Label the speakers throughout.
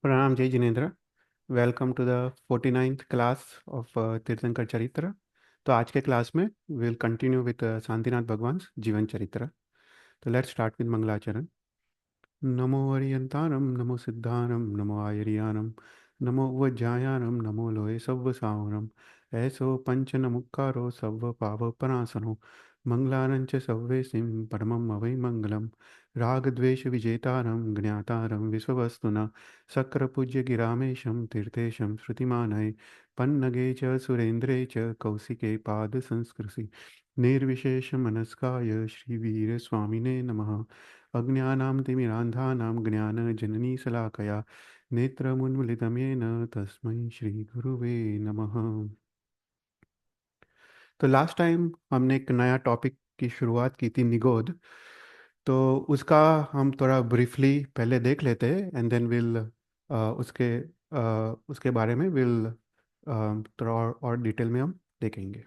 Speaker 1: Pranam Jai Jinendra. Welcome to the 49th class of तीर्थंकर चरित्र। तो आज के क्लास में विल कंटिन्यू विद शांतिनाथ भगवान जीवन चरित्र। तो लेट्स स्टार्ट विद मंगलाचरण। नमो अरियंतारम नमो सिद्धारम नमो आयरियानम नमो वज्जायानम नमो लोहे सव्व सावरम ऐसो पंच नमुक्कारो सव्व पाव परासनो मंगलारंच सव्वे सिम परमम अवै मंगलम राग द्वेष विजेतारम ज्ञातारम विश्ववस्तुना शक्र पूज्य गिरामेशम तीर्थेशम श्रुतिमानय पन्नगे च सुरेंद्रे च कौशिके पाद संस्कृति निर्विशेष मनस्काय श्रीवीर स्वामिने नमः। अज्ञानां तिमिरान्धानां ज्ञानजननीशलाकया नेत्रमुन्मिलितं येन तस्मै श्रीगुरुवे नमः। तो लास्ट टाइम हमने एक नया टॉपिक की शुरुआत की थी, निगोद। तो उसका हम थोड़ा ब्रीफली पहले देख लेते हैं एंड देन विल उसके बारे में विल थोड़ा और डिटेल में हम देखेंगे।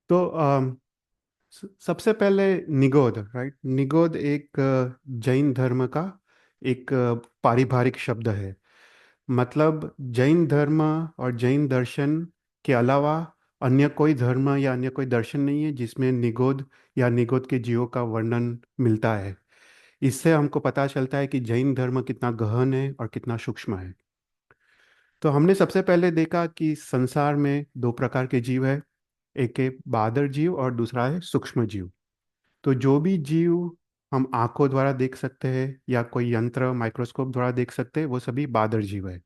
Speaker 1: तो सबसे पहले निगोद, राइट। निगोद एक जैन धर्म का एक पारिभाषिक शब्द है। मतलब जैन धर्म और जैन दर्शन के अलावा अन्य कोई धर्म या अन्य कोई दर्शन नहीं है जिसमें निगोद या निगोद के जीवों का वर्णन मिलता है। इससे हमको पता चलता है कि जैन धर्म कितना गहन है और कितना सूक्ष्म है। तो हमने सबसे पहले देखा कि संसार में दो प्रकार के जीव है। एक है बादर जीव और दूसरा है सूक्ष्म जीव। तो जो भी जीव हम आंखों द्वारा देख सकते हैं या कोई यंत्र माइक्रोस्कोप द्वारा देख सकते हैं वो सभी बादर जीव है।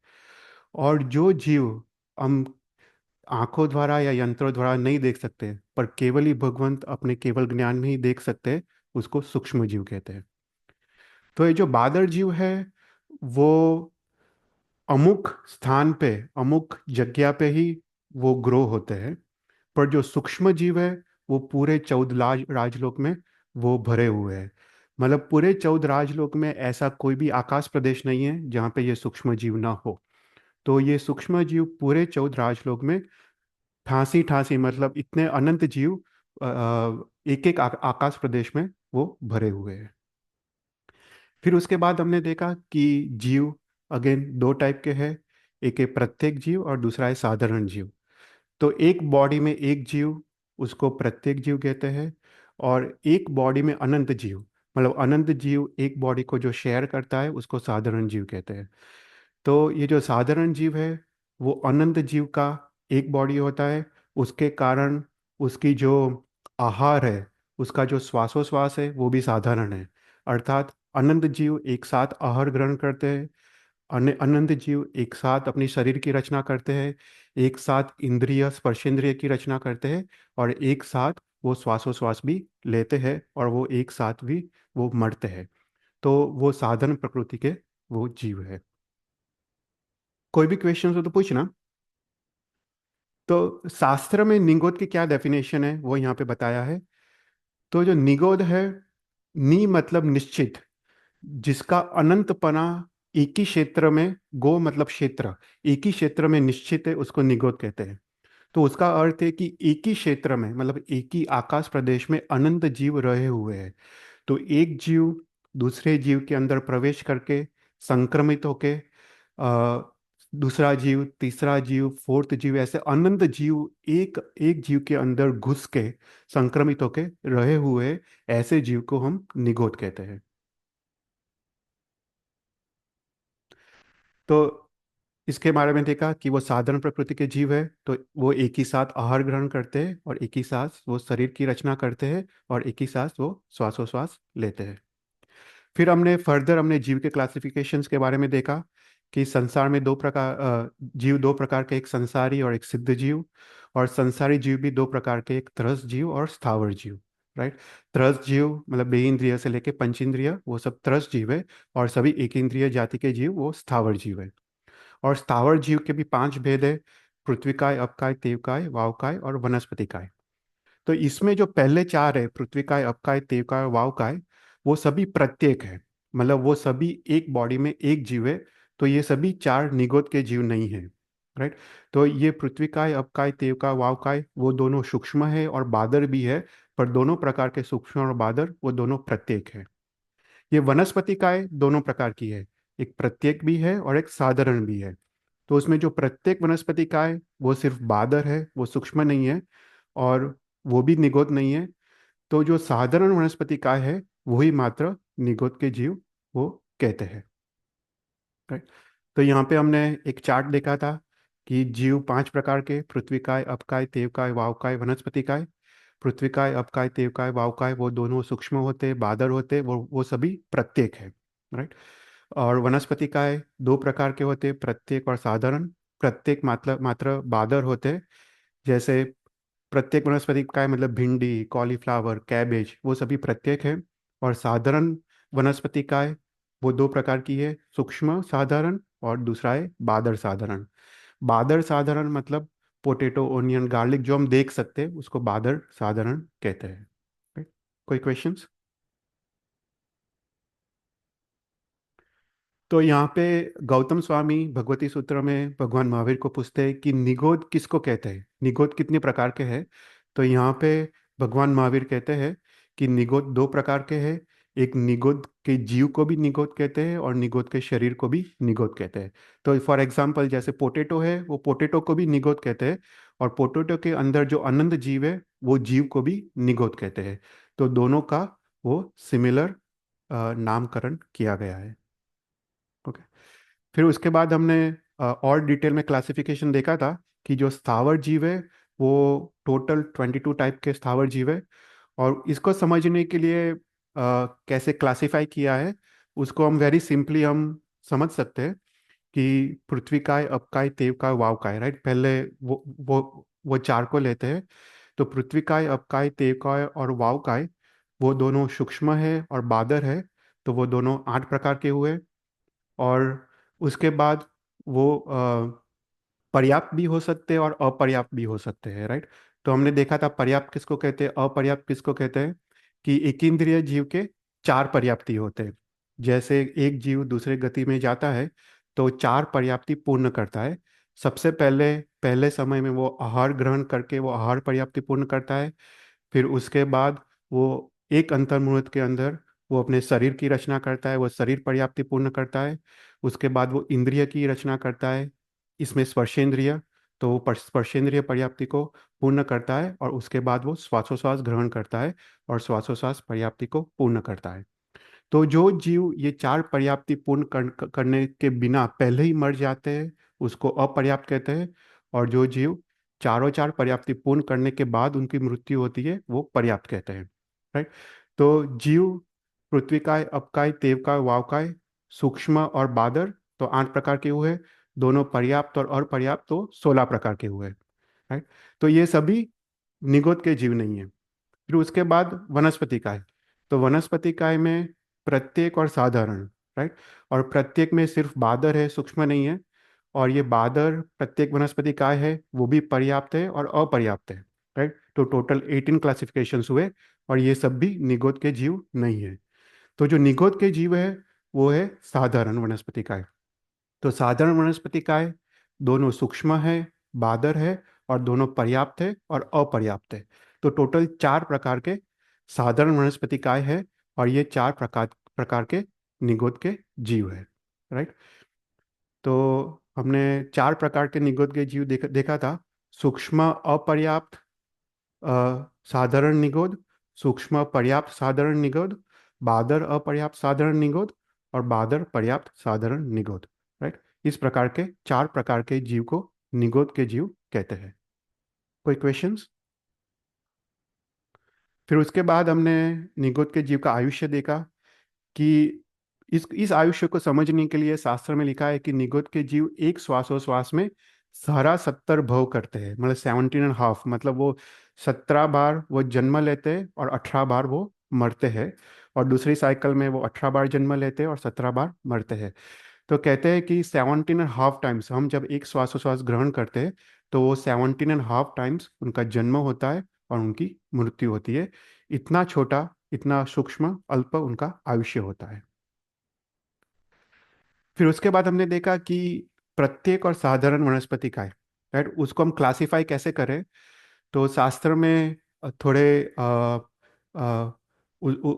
Speaker 1: और जो जीव हम आंखों द्वारा या यंत्रों द्वारा नहीं देख सकते पर केवल ही भगवंत अपने केवल ज्ञान में ही देख सकते हैं, उसको सूक्ष्म जीव कहते हैं। तो ये जो बादर जीव है वो अमुक स्थान पे अमुक जगह पे ही वो ग्रो होते हैं। पर जो सूक्ष्म जीव है वो पूरे 14 राजलोक में वो भरे हुए हैं। मतलब पूरे 14 राजलोक में ऐसा कोई भी आकाश प्रदेश नहीं है जहाँ पे ये सूक्ष्म जीव ना हो। तो ये सूक्ष्म जीव पूरे 14 राजलोक में ठासी ठासी, मतलब इतने अनंत जीव एक एक आकाश प्रदेश में वो भरे हुए हैं। फिर उसके बाद हमने देखा कि जीव अगेन दो टाइप के हैं। एक है प्रत्येक जीव और दूसरा है साधारण जीव। तो एक बॉडी में एक जीव, उसको प्रत्येक जीव कहते हैं। और एक बॉडी में अनंत जीव, मतलब अनंत जीव एक बॉडी को जो शेयर करता है उसको साधारण जीव कहते हैं। तो ये जो साधारण जीव है वो अनंत जीव का एक बॉडी होता है। उसके कारण उसकी जो आहार है, उसका जो श्वासोश्वास है वो भी साधारण है। अर्थात अनंत जीव एक साथ आहार ग्रहण करते हैं। अनंत जीव एक साथ अपनी शरीर की रचना करते हैं, एक साथ इंद्रिय स्पर्शेंद्रिय की रचना करते हैं, और एक साथ वो श्वासोश्वास भी लेते हैं, और वो एक साथ भी वो मरते हैं। तो वो साधन प्रकृति के वो जीव है। कोई भी क्वेश्चन हो तो पूछना। तो शास्त्र में निगोद की क्या डेफिनेशन है वो यहाँ पे बताया है। तो जो निगोद है, नि मतलब निश्चित, जिसका अनंतपना एक ही क्षेत्र में, गो मतलब क्षेत्र, एक ही क्षेत्र में निश्चित है, उसको निगोद कहते हैं। तो उसका अर्थ है कि एक ही क्षेत्र में, मतलब एक ही आकाश प्रदेश में अनंत जीव रहे हुए हैं। तो एक जीव दूसरे जीव के अंदर प्रवेश करके संक्रमित होके दूसरा जीव, तीसरा जीव, फोर्थ जीव, ऐसे अनंत जीव एक एक जीव के अंदर घुस के संक्रमित होके रहे हुए, ऐसे जीव को हम निगोद कहते हैं। तो इसके बारे में देखा कि वो साधारण प्रकृति के जीव है, तो वो एक ही साथ आहार ग्रहण करते हैं और एक ही साथ वो शरीर की रचना करते हैं और एक ही साथ वो श्वासोश्वास लेते हैं। फिर हमने जीव के क्लासिफिकेशंस के बारे में देखा कि संसार में दो प्रकार जीव दो प्रकार के, एक संसारी और एक सिद्ध जीव। और संसारी जीव भी दो प्रकार के, एक त्रस जीव और स्थावर जीव, राइट। त्रस जीव मतलब बे इंद्रिय से लेके पंच इंद्रिय, वो सब त्रस जीव है। और सभी एक इंद्रिय जाति के जीव वो स्थावर जीव है। और स्थावर जीव के भी 5 भेद है: पृथ्वीकाय, अपकाय, तेवकाय, वावकाय और वनस्पतिकाय। तो इसमें जो पहले 4 है, पृथ्वीकाय, अपकाय, तेवकाय और वावकाय, वो सभी प्रत्येक है। मतलब वो सभी एक बॉडी में एक जीव है। तो ये सभी 4 निगोद के जीव नहीं है। राइट। तो ये पृथ्वीकाय, अपकाय, तेवकाय, वावकाय वो दोनों सूक्ष्म है और बादर भी है। पर दोनों प्रकार के सूक्ष्म और बादर वो दोनों प्रत्येक है। ये वनस्पति काय दोनों प्रकार की है, एक प्रत्येक भी है और एक साधारण भी है। तो उसमें जो प्रत्येक वनस्पति काय वो सिर्फ बादर है, वो सूक्ष्म नहीं है और वो भी निगोद नहीं है। तो जो साधारण वनस्पति काय है वही मात्र निगोद के जीव वो कहते हैं। राइट। तो यहाँ पे हमने एक चार्ट देखा था कि जीव पांच प्रकार के, पृथ्वीकाय, अपकाय, तेवकाय, वावकाय, वनस्पतिकाय। पृथ्वीकाय, अपकाय, तेवकाय, वावकाय वो दोनों सूक्ष्म होते, बादर होते, वो सभी प्रत्येक है। राइट। और वनस्पतिकाय दो प्रकार के होते, प्रत्येक और साधारण। प्रत्येक मात्र मात्र बादर होते, जैसे प्रत्येक वनस्पति काय मतलब भिंडी, कॉलीफ्लावर, कैबेज वो सभी प्रत्येक है। और साधारण वनस्पति काय वो दो प्रकार की है, सूक्ष्म साधारण और दूसरा है बादर साधारण। बादर साधारण मतलब पोटैटो, ओनियन, गार्लिक जो हम देख सकते हैं उसको बादर साधारण कहते हैं। Right? कोई क्वेश्चंस? तो यहाँ पे गौतम स्वामी भगवती सूत्र में भगवान महावीर को पूछते हैं कि निगोद किसको कहते हैं, निगोद कितने प्रकार के हैं। तो यहाँ पे भगवान महावीर कहते हैं कि निगोद दो प्रकार के हैं। एक निगोद के जीव को भी निगोद कहते हैं और निगोद के शरीर को भी निगोद कहते हैं। तो फॉर एग्जाम्पल जैसे पोटैटो है, वो पोटैटो को भी निगोद कहते हैं। और पोटैटो के अंदर जो अनंत जीव है वो जीव को भी निगोद कहते हैं। तो दोनों का वो सिमिलर नामकरण किया गया है। ओके। फिर उसके बाद हमने और डिटेल में क्लासिफिकेशन देखा था कि जो स्थावर जीव है वो टोटल 22 टाइप के स्थावर जीव है। और इसको समझने के लिए कैसे क्लासिफाई किया है उसको हम वेरी सिंपली हम समझ सकते हैं कि पृथ्वीकाय, अपकाय, तेवकाय, वावकाय। राइट। पहले वो चार को लेते हैं। तो पृथ्वीकाय, अपकाय, तेवकाय और वावकाय वो दोनों सूक्ष्म है और बादर है। तो वो दोनों 8 प्रकार के हुए। और उसके बाद वो पर्याप्त भी हो सकते हैं और अपर्याप्त भी हो सकते हैं। राइट। तो हमने देखा था पर्याप्त किसको कहते हैं, अपर्याप्त किसको कहते हैं, कि एक इंद्रिय जीव के चार पर्याप्ति होते हैं। जैसे एक जीव दूसरे गति में जाता है तो चार पर्याप्ति पूर्ण करता है। सबसे पहले पहले समय में वो आहार ग्रहण करके वो आहार पर्याप्ति पूर्ण करता है। फिर उसके बाद वो एक अंतर्मुहूर्त के अंदर वो अपने शरीर की रचना करता है, वो शरीर पर्याप्ति पूर्ण करता है। उसके बाद वो इंद्रिय की रचना करता है, इसमें स्पर्शेंद्रिय। तो वो स्पर्शेंद्रिय पर्याप्ति को पूर्ण करता है और उसके बाद वो श्वासोश्वास ग्रहण करता है और श्वासोश्वास पर्याप्ति को पूर्ण करता है। तो जो जीव ये चार पर्याप्ति पूर्ण करने के बिना पहले ही मर जाते हैं उसको अपर्याप्त कहते हैं। और जो जीव चारों चार पर्याप्ति पूर्ण करने के बाद उनकी मृत्यु होती है वो पर्याप्त कहते हैं। राइट। तो जीव पृथ्वीकाय, अपकाय, तेवकाय, वावकाय, सूक्ष्म और बादर तो 8 प्रकार के हुए। दोनों पर्याप्त और अपर्याप्त तो 16 प्रकार के हुए। राइट। तो ये सभी निगोद के जीव नहीं है। फिर उसके बाद वनस्पति काय। तो वनस्पति काय में प्रत्येक और साधारण। राइट। और प्रत्येक में सिर्फ बादर है, सूक्ष्म नहीं है। और ये बादर प्रत्येक वनस्पति काय है वो भी पर्याप्त है और अपर्याप्त है। राइट। तो टोटल 18 क्लासिफिकेशंस हुए और ये सब भी निगोद के जीव नहीं है। तो जो निगोद के जीव है वो है साधारण वनस्पति काय। तो साधारण वनस्पति काय दोनों सूक्ष्म है, बादर है और दोनों पर्याप्त है और अपर्याप्त है। तो टोटल 4 प्रकार के साधारण वनस्पति काय है और ये 4 प्रकार प्रकार के निगोद के जीव है। राइट। तो हमने 4 प्रकार के निगोद के जीव देखा था। सूक्ष्म अपर्याप्त साधारण निगोद, सूक्ष्म पर्याप्त साधारण निगोद, बादर अपर्याप्त साधारण निगोद और बादर पर्याप्त साधारण निगोद। राइट। इस प्रकार के 4 प्रकार के जीव को निगोद के जीव कहते हैं। कोई क्वेश्चंस? फिर उसके बाद हमने निगोद के जीव का आयुष्य देखा कि इस आयुष्य को समझने के लिए शास्त्र में लिखा है कि निगोद के जीव एक श्वासोश्वास में सारा 70 भव करते हैं, मतलब 17.5, मतलब वो 17 बार वो जन्म लेते हैं और 18 बार वो मरते हैं। और दूसरी साइकिल में वो 18 बार जन्म लेते हैं और 17 बार मरते हैं। तो कहते हैं कि 17.5 टाइम्स हम जब एक श्वासोश्वास ग्रहण करते हैं तो वो 17.5 टाइम्स उनका जन्म होता है और उनकी मृत्यु होती है। इतना छोटा, इतना सूक्ष्म अल्प उनका आयुष्य होता है। फिर उसके बाद हमने देखा कि प्रत्येक और साधारण वनस्पति का है, राइट। उसको हम क्लासिफाई कैसे करें? तो शास्त्र में थोड़े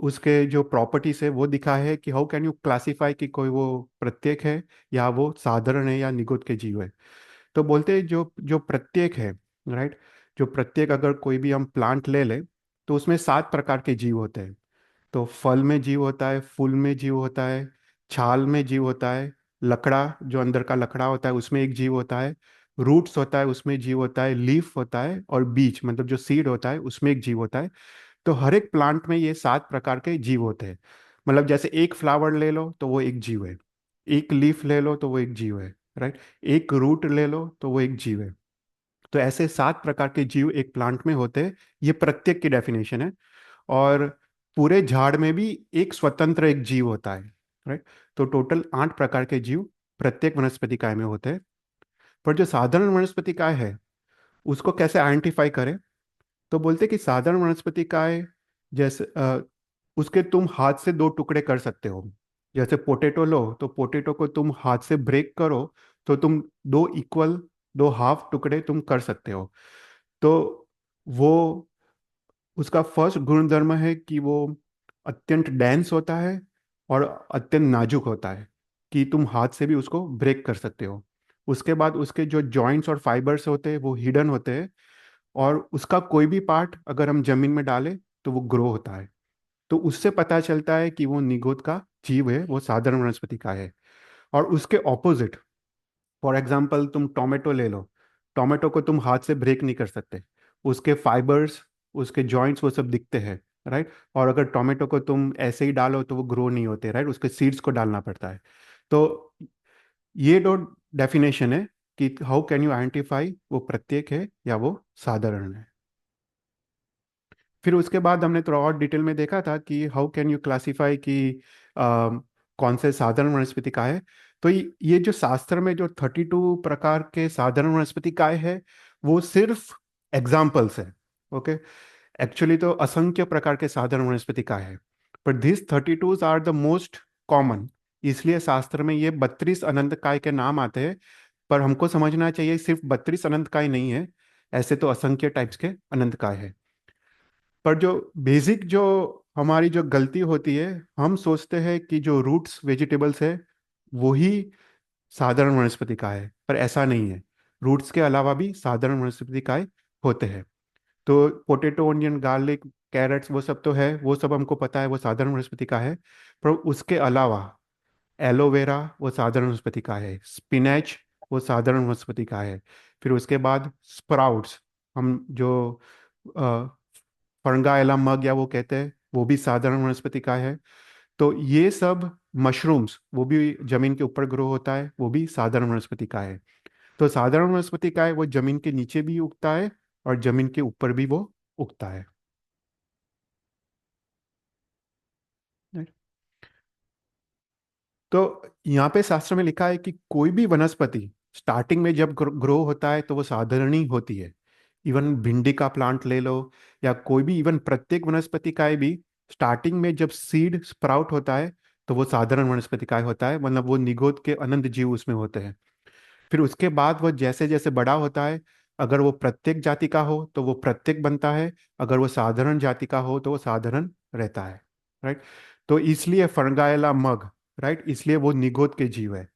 Speaker 1: उसके जो प्रॉपर्टीज है वो दिखा है कि हाउ कैन यू क्लासिफाई कि कोई वो प्रत्येक है या वो साधारण है या निगुत के जीव है। तो बोलते हैं जो जो प्रत्येक है, राइट, जो प्रत्येक अगर कोई भी हम प्लांट ले ले तो उसमें 7 प्रकार के जीव होते हैं। तो फल में जीव होता है, फूल में जीव होता है, छाल में जीव होता है, लकड़ा जो अंदर का लकड़ा होता है उसमें एक जीव होता है, रूट्स होता है उसमें जीव होता है, लीफ होता है, और बीज मतलब जो सीड होता है उसमें एक जीव होता है। तो हर एक प्लांट में ये 7 प्रकार के जीव होते हैं। मतलब जैसे एक फ्लावर ले लो तो वो एक जीव है, एक लीफ ले लो तो वो एक जीव है, राइट, एक रूट ले लो तो वो एक जीव है। तो ऐसे 7 प्रकार के जीव एक प्लांट में होते हैं। ये प्रत्येक की डेफिनेशन है। और पूरे झाड़ में भी एक स्वतंत्र एक जीव होता है, राइट। तो टोटल 8 प्रकार के जीव प्रत्येक वनस्पति काय में होते हैं। पर जो साधारण वनस्पति काय है उसको कैसे आइडेंटिफाई करें? तो बोलते हैं कि साधारण वनस्पति काय जैसे उसके तुम हाथ से 2 टुकड़े कर सकते हो। जैसे पोटैटो लो तो पोटैटो को तुम हाथ से ब्रेक करो तो तुम दो इक्वल, दो हाफ टुकड़े तुम कर सकते हो। तो वो उसका फर्स्ट गुणधर्म है कि वो अत्यंत डेंस होता है और अत्यंत नाजुक होता है, कि तुम हाथ से भी उसको ब्रेक कर सकते हो। उसके बाद उसके जो जॉइंट्स और फाइबर्स होते हैं वो हिडन होते हैं, और उसका कोई भी पार्ट अगर हम जमीन में डालें तो वो ग्रो होता है। तो उससे पता चलता है कि वो निगोद का जीव है, वो साधारण वनस्पति का है। और उसके ऑपोजिट, फॉर एग्जाम्पल तुम टोमेटो ले लो, टोमेटो को तुम हाथ से ब्रेक नहीं कर सकते, उसके फाइबर्स, उसके जॉइंट्स वो सब दिखते हैं, राइट। और अगर टोमेटो को तुम ऐसे ही डालो तो वो ग्रो नहीं होते, राइट, उसके सीड्स को डालना पड़ता है। तो ये दो डेफिनेशन है कि हाउ कैन यू आइडेंटिफाई वो प्रत्येक है या वो साधारण है। फिर उसके बाद हमने थोड़ा और डिटेल में देखा था कि हाउ कैन यू क्लासीफाई कि कौन से साधारण वनस्पति काय है। तो ये जो शास्त्र में जो 32 प्रकार के साधारण वनस्पति काय है वो सिर्फ एग्जाम्पल्स है। ओके, एक्चुअली तो असंख्य प्रकार के साधारण वनस्पति काय है, पर this 32 are the most common. इसलिए शास्त्र में ये 32 अनंत काय के नाम आते हैं। पर हमको समझना चाहिए सिर्फ 32 अनंत काय नहीं है, ऐसे तो असंख्य टाइप्स के अनंत काय है। पर जो बेसिक जो हमारी जो गलती होती है, हम सोचते हैं कि जो रूट्स वेजिटेबल्स है वही साधारण वनस्पति का है, पर ऐसा नहीं है। रूट्स के अलावा भी साधारण वनस्पति का होते हैं। तो पोटैटो, ऑनियन, गार्लिक, कैरेट्स वो सब तो है, वो सब हमको पता है वो साधारण वनस्पति का है। पर उसके अलावा एलोवेरा वो साधारण वनस्पति का है, स्पिनच वो साधारण वनस्पति का है। फिर उसके बाद स्प्राउट्स, हम जो फंगाइला मग या वो कहते हैं, वो भी साधारण वनस्पति का है। तो ये सब मशरूम्स वो भी जमीन के ऊपर ग्रो होता है, वो भी साधारण वनस्पति का है। तो साधारण वनस्पति का है वो जमीन के नीचे भी उगता है और जमीन के ऊपर भी वो उगता है। Right? तो यहाँ पे शास्त्र में लिखा है कि कोई भी वनस्पति स्टार्टिंग में जब ग्रो होता है तो वो साधारण ही होती है। इवन भिंडी का प्लांट ले लो या कोई भी, इवन प्रत्येक वनस्पति का भी स्टार्टिंग में जब सीड स्प्राउट होता है तो वो साधारण वनस्पति का होता है, मतलब वो निगोद के अनंत जीव उसमें होते हैं। फिर उसके बाद वो जैसे जैसे बड़ा होता है, अगर वो प्रत्येक जाति का हो तो वो प्रत्येक बनता है, अगर वो साधारण जाति का हो तो वो साधारण रहता है, राइट। तो इसलिए फंगाइला मग, राइट, इसलिए वो निगोद के जीव है,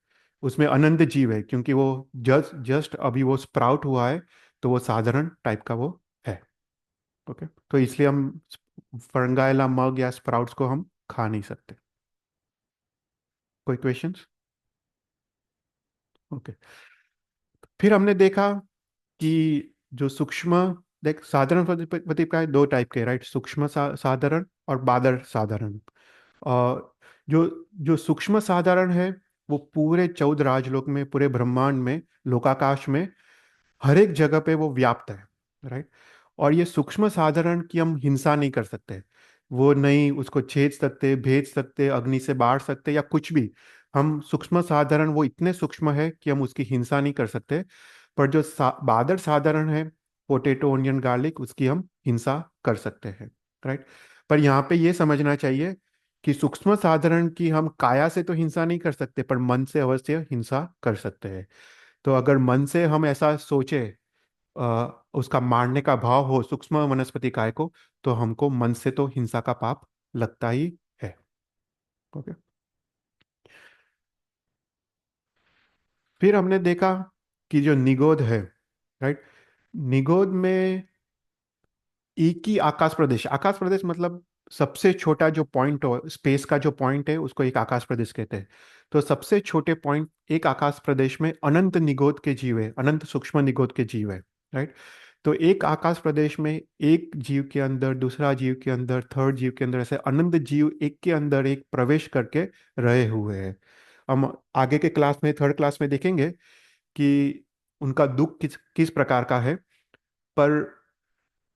Speaker 1: उसमें अनंत जीव है, क्योंकि वो जस्ट जस्ट अभी वो स्प्राउट हुआ है, तो वो साधारण टाइप का वो है। ओके, तो इसलिए हम फंगाइला मग या स्प्राउट्स को हम खा नहीं सकते। कोई क्वेश्चंस? ओके, फिर हमने देखा कि जो सूक्ष्म, देख साधारण प्रदीप का है 2 टाइप के, राइट, सूक्ष्म साधारण और बादर साधारण। और जो जो सूक्ष्म साधारण है वो पूरे 14 राजलोक में, पूरे ब्रह्मांड में, लोकाकाश में हर एक जगह पे वो व्याप्त है, राइट। और ये सूक्ष्म साधारण की हम हिंसा नहीं कर सकते, वो नहीं उसको छेद सकते, भेज सकते, अग्नि से बाढ़ सकते या कुछ भी। हम सूक्ष्म साधारण वो इतने सूक्ष्म है कि हम उसकी हिंसा नहीं कर सकते। पर जो बादर साधारण है, पोटैटो, ऑनियन, गार्लिक, उसकी हम हिंसा कर सकते हैं, राइट। पर यहाँ पे ये समझना चाहिए कि सूक्ष्म साधारण की हम काया से तो हिंसा नहीं कर सकते, पर मन से अवश्य हिंसा कर सकते हैं। तो अगर मन से हम ऐसा सोचे, उसका मारने का भाव हो सूक्ष्म वनस्पति काय को, तो हमको मन से तो हिंसा का पाप लगता ही है। ओके। फिर हमने देखा कि जो निगोद है, राइट, निगोद में एक ही आकाश प्रदेश मतलब सबसे छोटा जो पॉइंट हो स्पेस का, जो पॉइंट है उसको एक आकाश प्रदेश कहते हैं। तो सबसे छोटे पॉइंट एक आकाश प्रदेश में अनंत निगोद के जीव है, अनंत सूक्ष्म निगोद के जीव है, राइट। तो एक आकाश प्रदेश में एक जीव के अंदर, दूसरा जीव के अंदर, थर्ड जीव के अंदर, ऐसे अनंत जीव एक के अंदर एक प्रवेश करके रहे हुए हैं। हम आगे के क्लास में, थर्ड क्लास में देखेंगे कि उनका दुख किस किस प्रकार का है। पर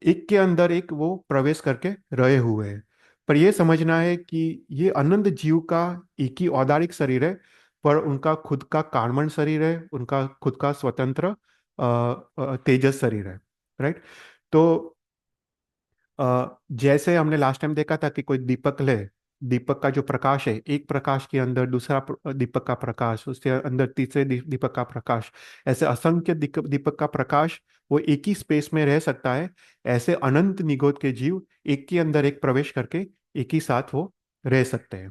Speaker 1: एक के अंदर एक वो प्रवेश करके रहे हुए हैं। पर ये समझना है कि ये अनंत जीव का एक ही औदारिक शरीर है, पर उनका खुद का कार्बन शरीर है, उनका खुद का स्वतंत्र तेजस शरीर है, राइट। तो जैसे हमने लास्ट टाइम देखा था कि कोई दीपक ले, दीपक का जो प्रकाश है, एक प्रकाश के अंदर दूसरा दीपक का प्रकाश, उसके अंदर तीसरे दीपक का प्रकाश, ऐसे असंख्य दीपक का प्रकाश वो एक ही स्पेस में रह सकता है। ऐसे अनंत निगोद के जीव एक के अंदर एक प्रवेश करके एक ही साथ वो रह सकते हैं,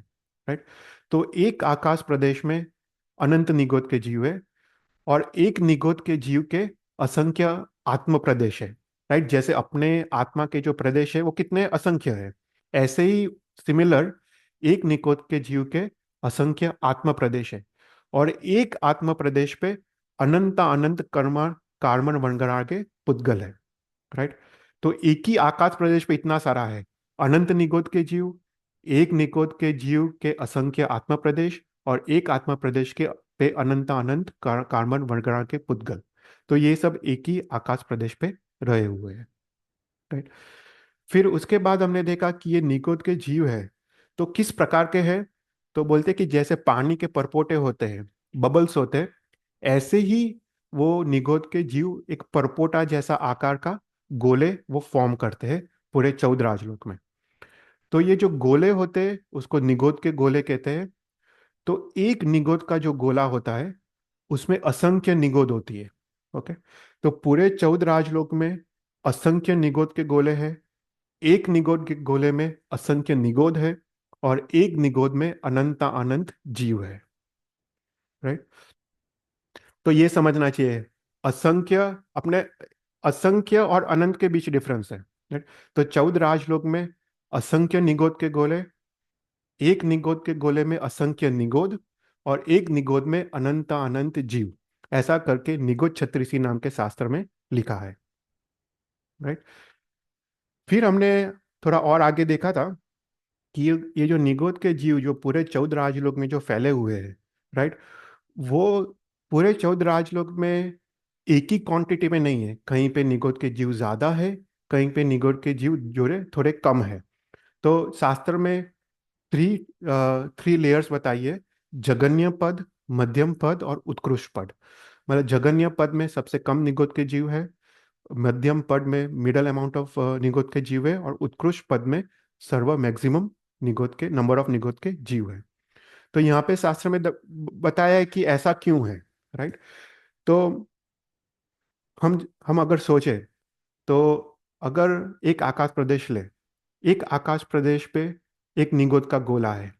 Speaker 1: राइट। तो एक आकाश प्रदेश में अनंत निगोद के जीव है, और एक निगोद के जीव के असंख्य आत्म प्रदेश है, राइट। जैसे अपने आत्मा के जो प्रदेश है वो कितने असंख्य है, ऐसे ही सिमिलर एक निगोद के जीव के असंख्य आत्म प्रदेश है। और एक आत्म प्रदेश पे अनंत अनंत कर्म कार्बन वनगणा के पुद्गल है, राइट। तो एक ही आकाश प्रदेश पे इतना सारा है, अनंत निगोद के जीव, एक निगोद के जीव के असंख्य आत्म प्रदेश, और एक आत्म प्रदेश के पे अनंत अनंत कार्बन वनगणा के पुद्गल। तो ये सब एक ही आकाश प्रदेश पे रहे हुए हैं, राइट। फिर उसके बाद हमने देखा कि ये निगोद के जीव है तो किस प्रकार के हैं। तो बोलते कि जैसे पानी के परपोटे होते हैं, बबल्स होते हैं, ऐसे ही वो निगोद के जीव एक परपोटा जैसा आकार का गोले वो फॉर्म करते हैं पूरे 14 राजलोक में। तो ये जो गोले होते हैं उसको निगोद के गोले कहते हैं। तो एक निगोद का जो गोला होता है उसमें असंख्य निगोद होती है। ओके। तो पूरे 14 राजलोक में असंख्य निगोद के गोले हैं, एक निगोद के गोले में असंख्य निगोद है, और एक निगोद में अनंत अनंत जीव है, राइट। तो ये समझना चाहिए, असंख्य अपने असंख्य और अनंत के बीच डिफरेंस है, right? तो 14 राजलोक में असंख्य निगोद के गोले, एक निगोद के गोले में असंख्य निगोद, और एक निगोद में अनंत अनंत जीव, ऐसा करके निगोद छत्तीसी नाम के शास्त्र में लिखा है, राइट। फिर हमने थोड़ा और आगे देखा था कि ये जो निगोद के जीव जो पूरे 14 राजलोक में जो फैले हुए हैं, राइट, वो पूरे 14 राजलोक में एक ही क्वांटिटी में नहीं है। कहीं पे निगोद के जीव ज्यादा है, कहीं पे निगोद के जीव जोड़े थोड़े कम है। तो शास्त्र में थ्री थ्री लेयर्स बताइए: जगन्य पद, मध्यम पद और उत्कृष्ट पद। मतलब जगन्य पद में सबसे कम निगोद के जीव है, मध्यम पद में मिडल अमाउंट ऑफ निगोद के जीव है, और उत्कृष्ट पद में सर्व मैक्सिमम निगोद के नंबर ऑफ निगोद के जीव है। तो यहाँ पे शास्त्र में बताया है कि ऐसा क्यों है, राइट। तो हम अगर सोचे, तो अगर एक आकाश प्रदेश ले, एक आकाश प्रदेश पे एक निगोद का गोला है,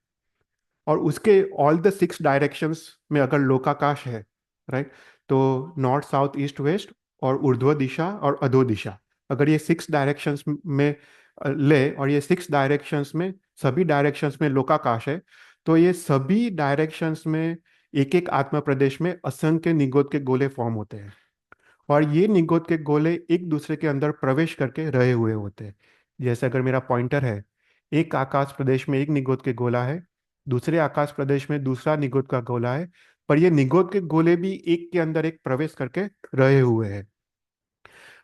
Speaker 1: और उसके ऑल द 6 डायरेक्शंस में अगर लोकाकाश है, राइट, तो नॉर्थ साउथ ईस्ट वेस्ट और ऊर्ध्व दिशा और अधो दिशा, अगर ये 6 डायरेक्शंस में ले, और ये 6 डायरेक्शंस में सभी डायरेक्शंस में लोकाकाश है, तो ये सभी डायरेक्शंस में एक एक आत्मा प्रदेश में असंख्य निगोद के गोले फॉर्म होते हैं। और ये निगोद के गोले एक दूसरे के अंदर प्रवेश करके रहे हुए होते हैं। जैसे अगर मेरा पॉइंटर है, एक आकाश प्रदेश में एक निगोद के गोला है, दूसरे आकाश प्रदेश में दूसरा निगोद का गोला है, पर ये निगोद के गोले भी एक के अंदर एक प्रवेश करके रहे हुए हैं।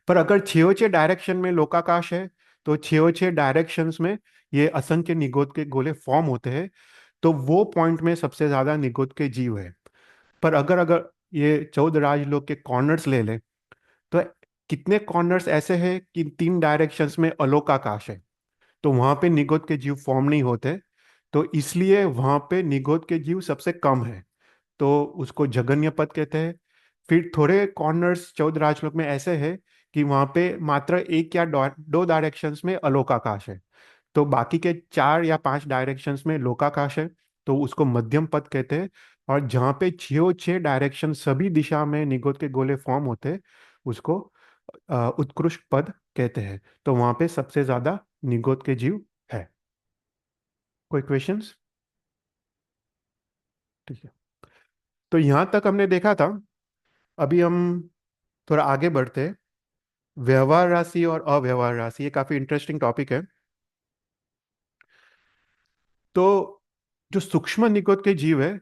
Speaker 1: पर अगर छः छः डायरेक्शन में लोकाकाश है, तो छः छः डायरेक्शंस में ये असंख्य निगोद के गोले फॉर्म होते हैं। तो वो पॉइंट में सबसे ज्यादा निगोद के जीव है। पर अगर अगर ये 14 राजलोक के कॉर्नर्स ले ले, तो कितने कॉर्नर्स ऐसे हैं कि 3 डायरेक्शंस में अलोकाकाश है, तो वहां पे निगोद के जीव फॉर्म नहीं होते। तो इसलिए वहां पे निगोद के जीव सबसे कम है, तो उसको जगन्य पद कहते हैं। फिर थोड़े कॉर्नर्स चौदह राजलोक में ऐसे है कि वहां पे मात्र एक या दो डायरेक्शंस में अलोकाकाश है। तो बाकी के चार या पांच डायरेक्शंस में लोकाकाश है, तो उसको मध्यम पद कहते हैं। और जहाँ पे छो छह डायरेक्शन सभी दिशा में निगोद के गोले फॉर्म होते हैं, उसको उत्कृष्ट पद कहते हैं। तो वहां पे सबसे ज्यादा निगोद के जीव है। कोई क्वेश्चंस? ठीक है। तो यहां तक हमने देखा था। अभी हम थोड़ा आगे बढ़ते हैं। व्यवहार राशि और अव्यवहार राशि, ये काफी इंटरेस्टिंग टॉपिक है। तो जो सूक्ष्म निगोद के जीव है,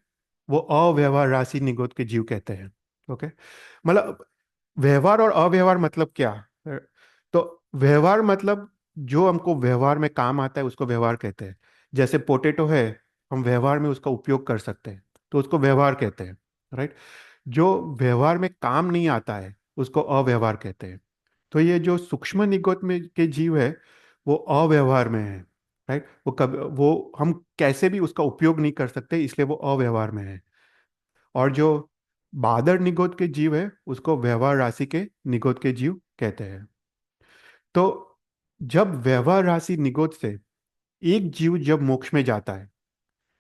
Speaker 1: वो अव्यवहार राशि निगोद के जीव कहते हैं। ओके। मतलब व्यवहार और अव्यवहार मतलब क्या? तो व्यवहार मतलब जो हमको व्यवहार में काम आता है उसको व्यवहार कहते हैं। जैसे पोटैटो है, हम व्यवहार में उसका उपयोग कर सकते हैं, तो उसको व्यवहार कहते हैं। राइट। जो व्यवहार में काम नहीं आता है उसको अव्यवहार कहते हैं। तो ये जो सूक्ष्म निगोद में के जीव है, वो अव्यवहार में है। राइट। वो हम कैसे भी उसका उपयोग नहीं कर सकते, इसलिए वो अव्यवहार में है। और जो बादर निगोद के जीव है उसको व्यवहार राशि के निगोद के जीव कहते हैं। तो जब व्यवहार राशि निगोद से एक जीव जब मोक्ष में जाता है,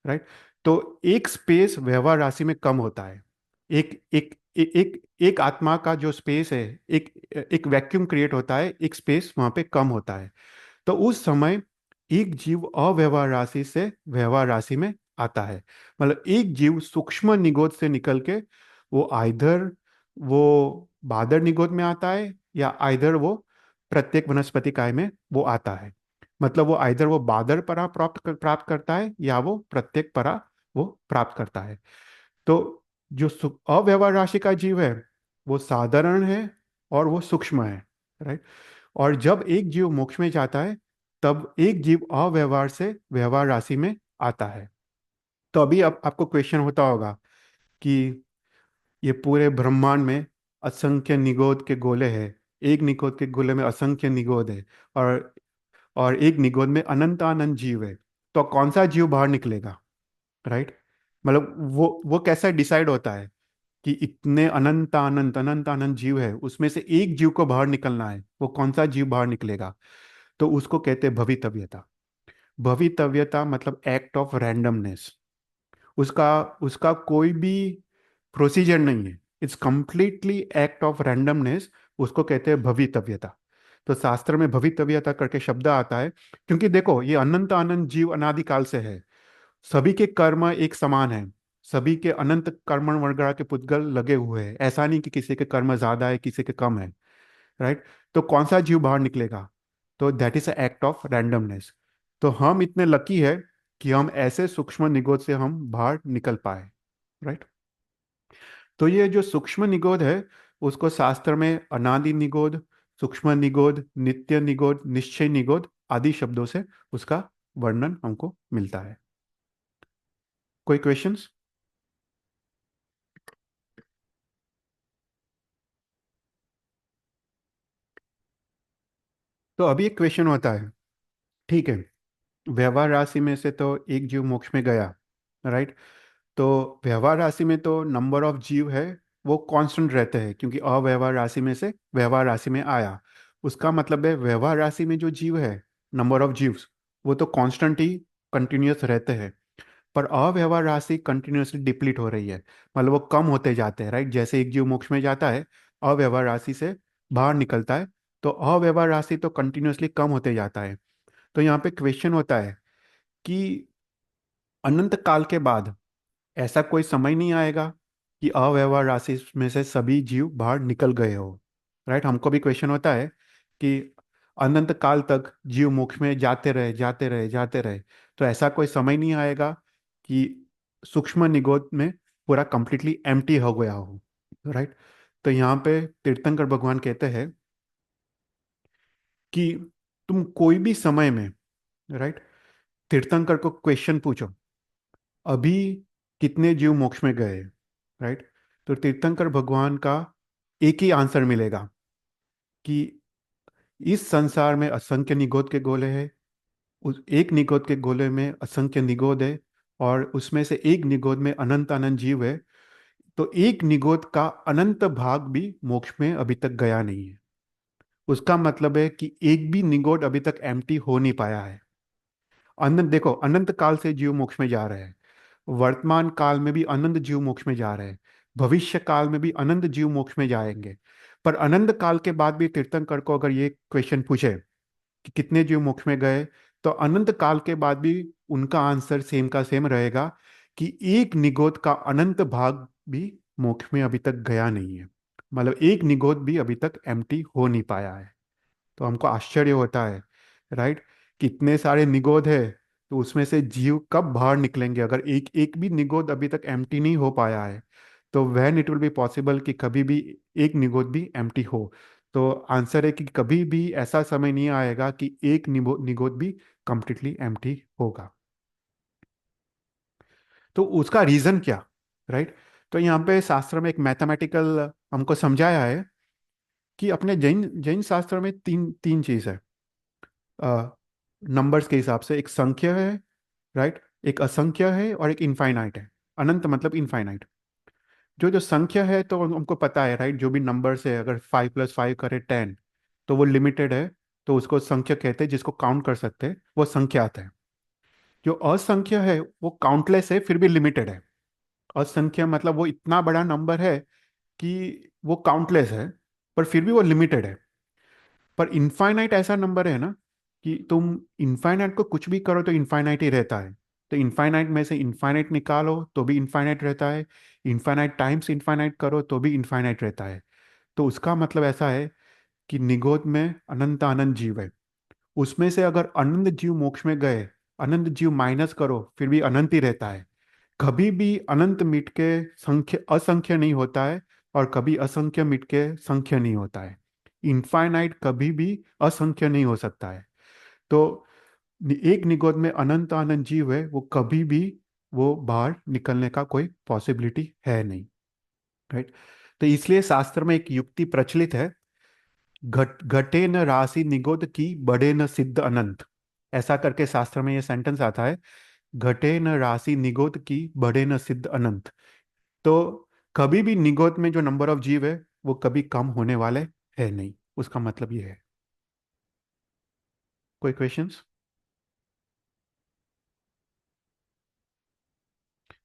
Speaker 1: राइट, तो एक स्पेस व्यवहार राशि में कम होता है। एक एक एक आत्मा का जो स्पेस है, एक एक वैक्यूम क्रिएट होता है, एक स्पेस वहां पे कम होता है। तो उस समय एक जीव अव्यवहार राशि से व्यवहार राशि में आता है। मतलब एक जीव सूक्ष्म निगोद से निकल के वो आइधर वो बादर निगोद में आता है, या आइधर वो प्रत्येक वनस्पति काय में वो आता है। मतलब वो आइधर वो बादर परा प्राप्त करता है, या वो प्रत्येक परा वो प्राप्त करता है। तो जो अव्यवहार राशि का जीव है, वो साधारण है और वो सूक्ष्म है। राइट। और जब एक जीव मोक्ष में जाता है, तब एक जीव अव्यवहार से व्यवहार राशि में आता है। तो अभी अब आपको क्वेश्चन होता होगा कि ये पूरे ब्रह्मांड में असंख्य निगोद के गोले हैं। एक निगोद के गोले में असंख्य निगोद है, और एक निगोद में अनंत अनंत जीव है। तो कौन सा जीव बाहर निकलेगा? राइट। मतलब वो कैसा डिसाइड होता है कि इतने अनंत अनंत जीव है, उसमें से एक जीव को बाहर निकलना है, वो कौन सा जीव बाहर निकलेगा? तो उसको कहते हैं भवितव्यता। भवितव्यता मतलब एक्ट ऑफ रैंडमनेस। उसका उसका कोई भी प्रोसीजर नहीं है, it's completely act of randomness. उसको कहते हैं भवितव्यता। तो शास्त्र में भवितव्यता करके शब्द आता है, क्योंकि देखो ये अनंत अनंत जीव अनादिकाल से है। सभी के कर्म एक समान है। सभी के अनंत कर्म वगैरह के पुद्गल लगे हुए हैं, ऐसा नहीं कि किसी के कर्म ज्यादा है किसी के कम है। राइट। तो कौन सा जीव बाहर निकलेगा? तो that is a act of randomness. तो हम इतने लकी है कि हम ऐसे सूक्ष्म निगोद से हम बाहर निकल पाए। राइट। तो ये जो सूक्ष्म निगोद है, उसको शास्त्र में अनादि निगोद, सूक्ष्म निगोद, नित्य निगोद, निश्चय निगोद आदि शब्दों से उसका वर्णन हमको मिलता है। कोई क्वेश्चंस? तो अभी एक क्वेश्चन होता है। ठीक है। व्यवहार राशि में से तो एक जीव मोक्ष में गया, राइट। तो व्यवहार राशि में तो नंबर ऑफ जीव है वो कांस्टेंट रहते हैं, क्योंकि अव्यवहार राशि में से व्यवहार राशि में आया। उसका मतलब है व्यवहार राशि में जो जीव है, नंबर ऑफ जीव्स, वो तो कांस्टेंट ही कंटिन्यूअस रहते हैं। पर अव्यवहार राशि कंटिन्यूअसली डिप्लीट हो रही है। मतलब वो कम होते जाते हैं। राइट। जैसे एक जीव मोक्ष में जाता है, अव्यवहार राशि से बाहर निकलता है, तो अव्यवहार राशि तो कंटिन्यूअसली कम होते जाता है। तो यहाँ पे क्वेश्चन होता है कि अनंत काल के बाद ऐसा कोई समय नहीं आएगा कि अव्यवहार राशि में से सभी जीव बाहर निकल गए हो। राइट। हमको भी क्वेश्चन होता है कि अनंत काल तक जीव मोक्ष में जाते रहे जाते रहे जाते रहे, तो ऐसा कोई समय नहीं आएगा कि सूक्ष्म निगोद में पूरा कंप्लीटली एम्प्टी हो गया हो। राइट। तो यहाँ पे तीर्थंकर भगवान कहते हैं कि तुम कोई भी समय में, राइट, तीर्थंकर को क्वेश्चन पूछो, अभी कितने जीव मोक्ष में गए? राइट। तो तीर्थंकर भगवान का एक ही आंसर मिलेगा कि इस संसार में असंख्य निगोद के गोले हैं। उस एक निगोद के गोले में असंख्य निगोद है, और उसमें से एक निगोद में अनंत अनंत जीव है। तो एक निगोद का अनंत भाग भी मोक्ष में अभी तक गया नहीं है। उसका मतलब है कि एक भी निगोद अभी तक एम्प्टी हो नहीं पाया है। अनंत, देखो, अनंत काल से जीव मोक्ष में जा रहे हैं। वर्तमान काल में भी अनंत जीव मोक्ष में जा रहे हैं। भविष्य काल में भी अनंत जीव मोक्ष में जाएंगे। पर अनंत काल के बाद भी तीर्थंकर को अगर ये क्वेश्चन पूछे कि कितने जीव मोक्ष में गए, तो अनंत काल के बाद भी उनका आंसर सेम का सेम रहेगा कि एक निगोद का अनंत भाग भी मोक्ष में अभी तक गया नहीं है। मतलब एक निगोद भी अभी तक एम्प्टी हो नहीं पाया है। तो हमको आश्चर्य होता है, राइट? कितने सारे निगोद है, तो उसमें से जीव कब बाहर निकलेंगे अगर एक एक भी निगोद अभी तक एम्प्टी नहीं हो पाया है? तो when it will be possible कि कभी भी एक निगोद भी एम्प्टी हो? तो आंसर है कि कभी भी ऐसा समय नहीं आएगा कि एक निगोद भी कंप्लीटली एम्प्टी होगा। तो उसका रीजन क्या, राइट? तो यहाँ पे शास्त्र में एक मैथमेटिकल हमको समझाया है कि अपने जैन जैन शास्त्र में तीन तीन चीज है। नंबर्स के हिसाब से एक संख्य है, राइट, एक असंख्य है और एक इनफाइनाइट है। अनंत मतलब इनफाइनाइट। जो जो संख्य है तो हमको पता है, राइट, जो भी नंबर्स है, अगर 5 + 5 करे 10, तो वो लिमिटेड है, तो उसको संख्य कहते हैं, जिसको काउंट कर सकते हैं वो संख्यात है। जो असंख्य है वो काउंटलेस है फिर भी लिमिटेड है। असंख्य मतलब वो इतना बड़ा नंबर है कि वो काउंटलेस है पर फिर भी वो लिमिटेड है। पर इनफाइनाइट ऐसा नंबर है ना कि तुम इनफाइनाइट को कुछ भी करो तो इनफाइनाइट ही रहता है। तो इनफाइनाइट में से इनफाइनाइट निकालो तो भी इनफाइनाइट रहता है। इनफाइनाइट टाइम्स इनफाइनाइट करो तो भी इनफाइनाइट रहता है। तो उसका मतलब ऐसा है कि निगोद में अनंत अनंत जीव है। उसमें से अगर अनंत जीव मोक्ष में गए, अनंत जीव माइनस करो फिर भी अनंत ही रहता है। कभी भी अनंत मिट के संख्य असंख्य नहीं होता है, और कभी असंख्य मिट के संख्य नहीं होता है। इनफाइनाइट कभी भी असंख्य नहीं हो सकता है। तो एक निगोद में अनंत अनंत जीव है, वो कभी भी वो बाहर निकलने का कोई पॉसिबिलिटी है नहीं, राइट? तो इसलिए शास्त्र में एक युक्ति प्रचलित है, घटे न राशि निगोद की, बढ़े न सिद्ध अनंत। ऐसा करके शास्त्र में ये सेंटेंस आता है, घटे न राशि निगोद की, बढ़े न सिद्ध अनंत। तो कभी भी निगोद में जो नंबर ऑफ जीव है वो कभी कम होने वाले है नहीं। उसका मतलब ये है। कोई क्वेश्चंस?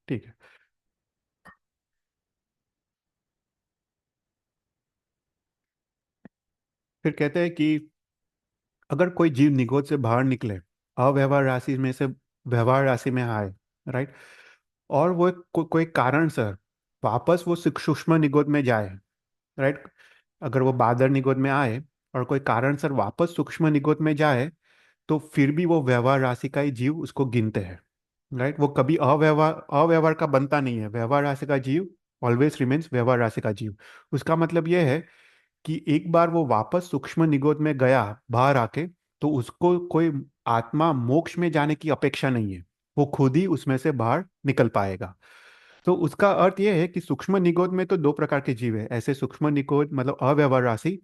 Speaker 1: ठीक है। फिर कहते हैं कि अगर कोई जीव निगोद से बाहर निकले, अव्यवहार राशि में से व्यवहार राशि में आए, राइट, और वो कोई कारण से वापस वो सूक्ष्म निगोद में जाए, राइट, अगर वो बादर निगोद में आए और कोई कारण से वापस सूक्ष्म निगोद में जाए, तो फिर भी वो व्यवहार राशि का ही जीव उसको गिनते हैं, राइट? वो कभी अव्यवहार अव्यवहार का बनता नहीं है। व्यवहार राशि का जीव ऑलवेज रिमेन्स व्यवहार राशि का जीव। उसका मतलब यह है कि एक बार वो वापस सूक्ष्म निगोद में गया बाहर आके, तो उसको कोई आत्मा मोक्ष में जाने की अपेक्षा नहीं है। वो खुद ही उसमें से बाहर निकल पाएगा। तो उसका अर्थ यह है कि सूक्ष्म निगोद में तो दो प्रकार के जीव है। ऐसे सूक्ष्म निगोद मतलब अव्यवहार राशि,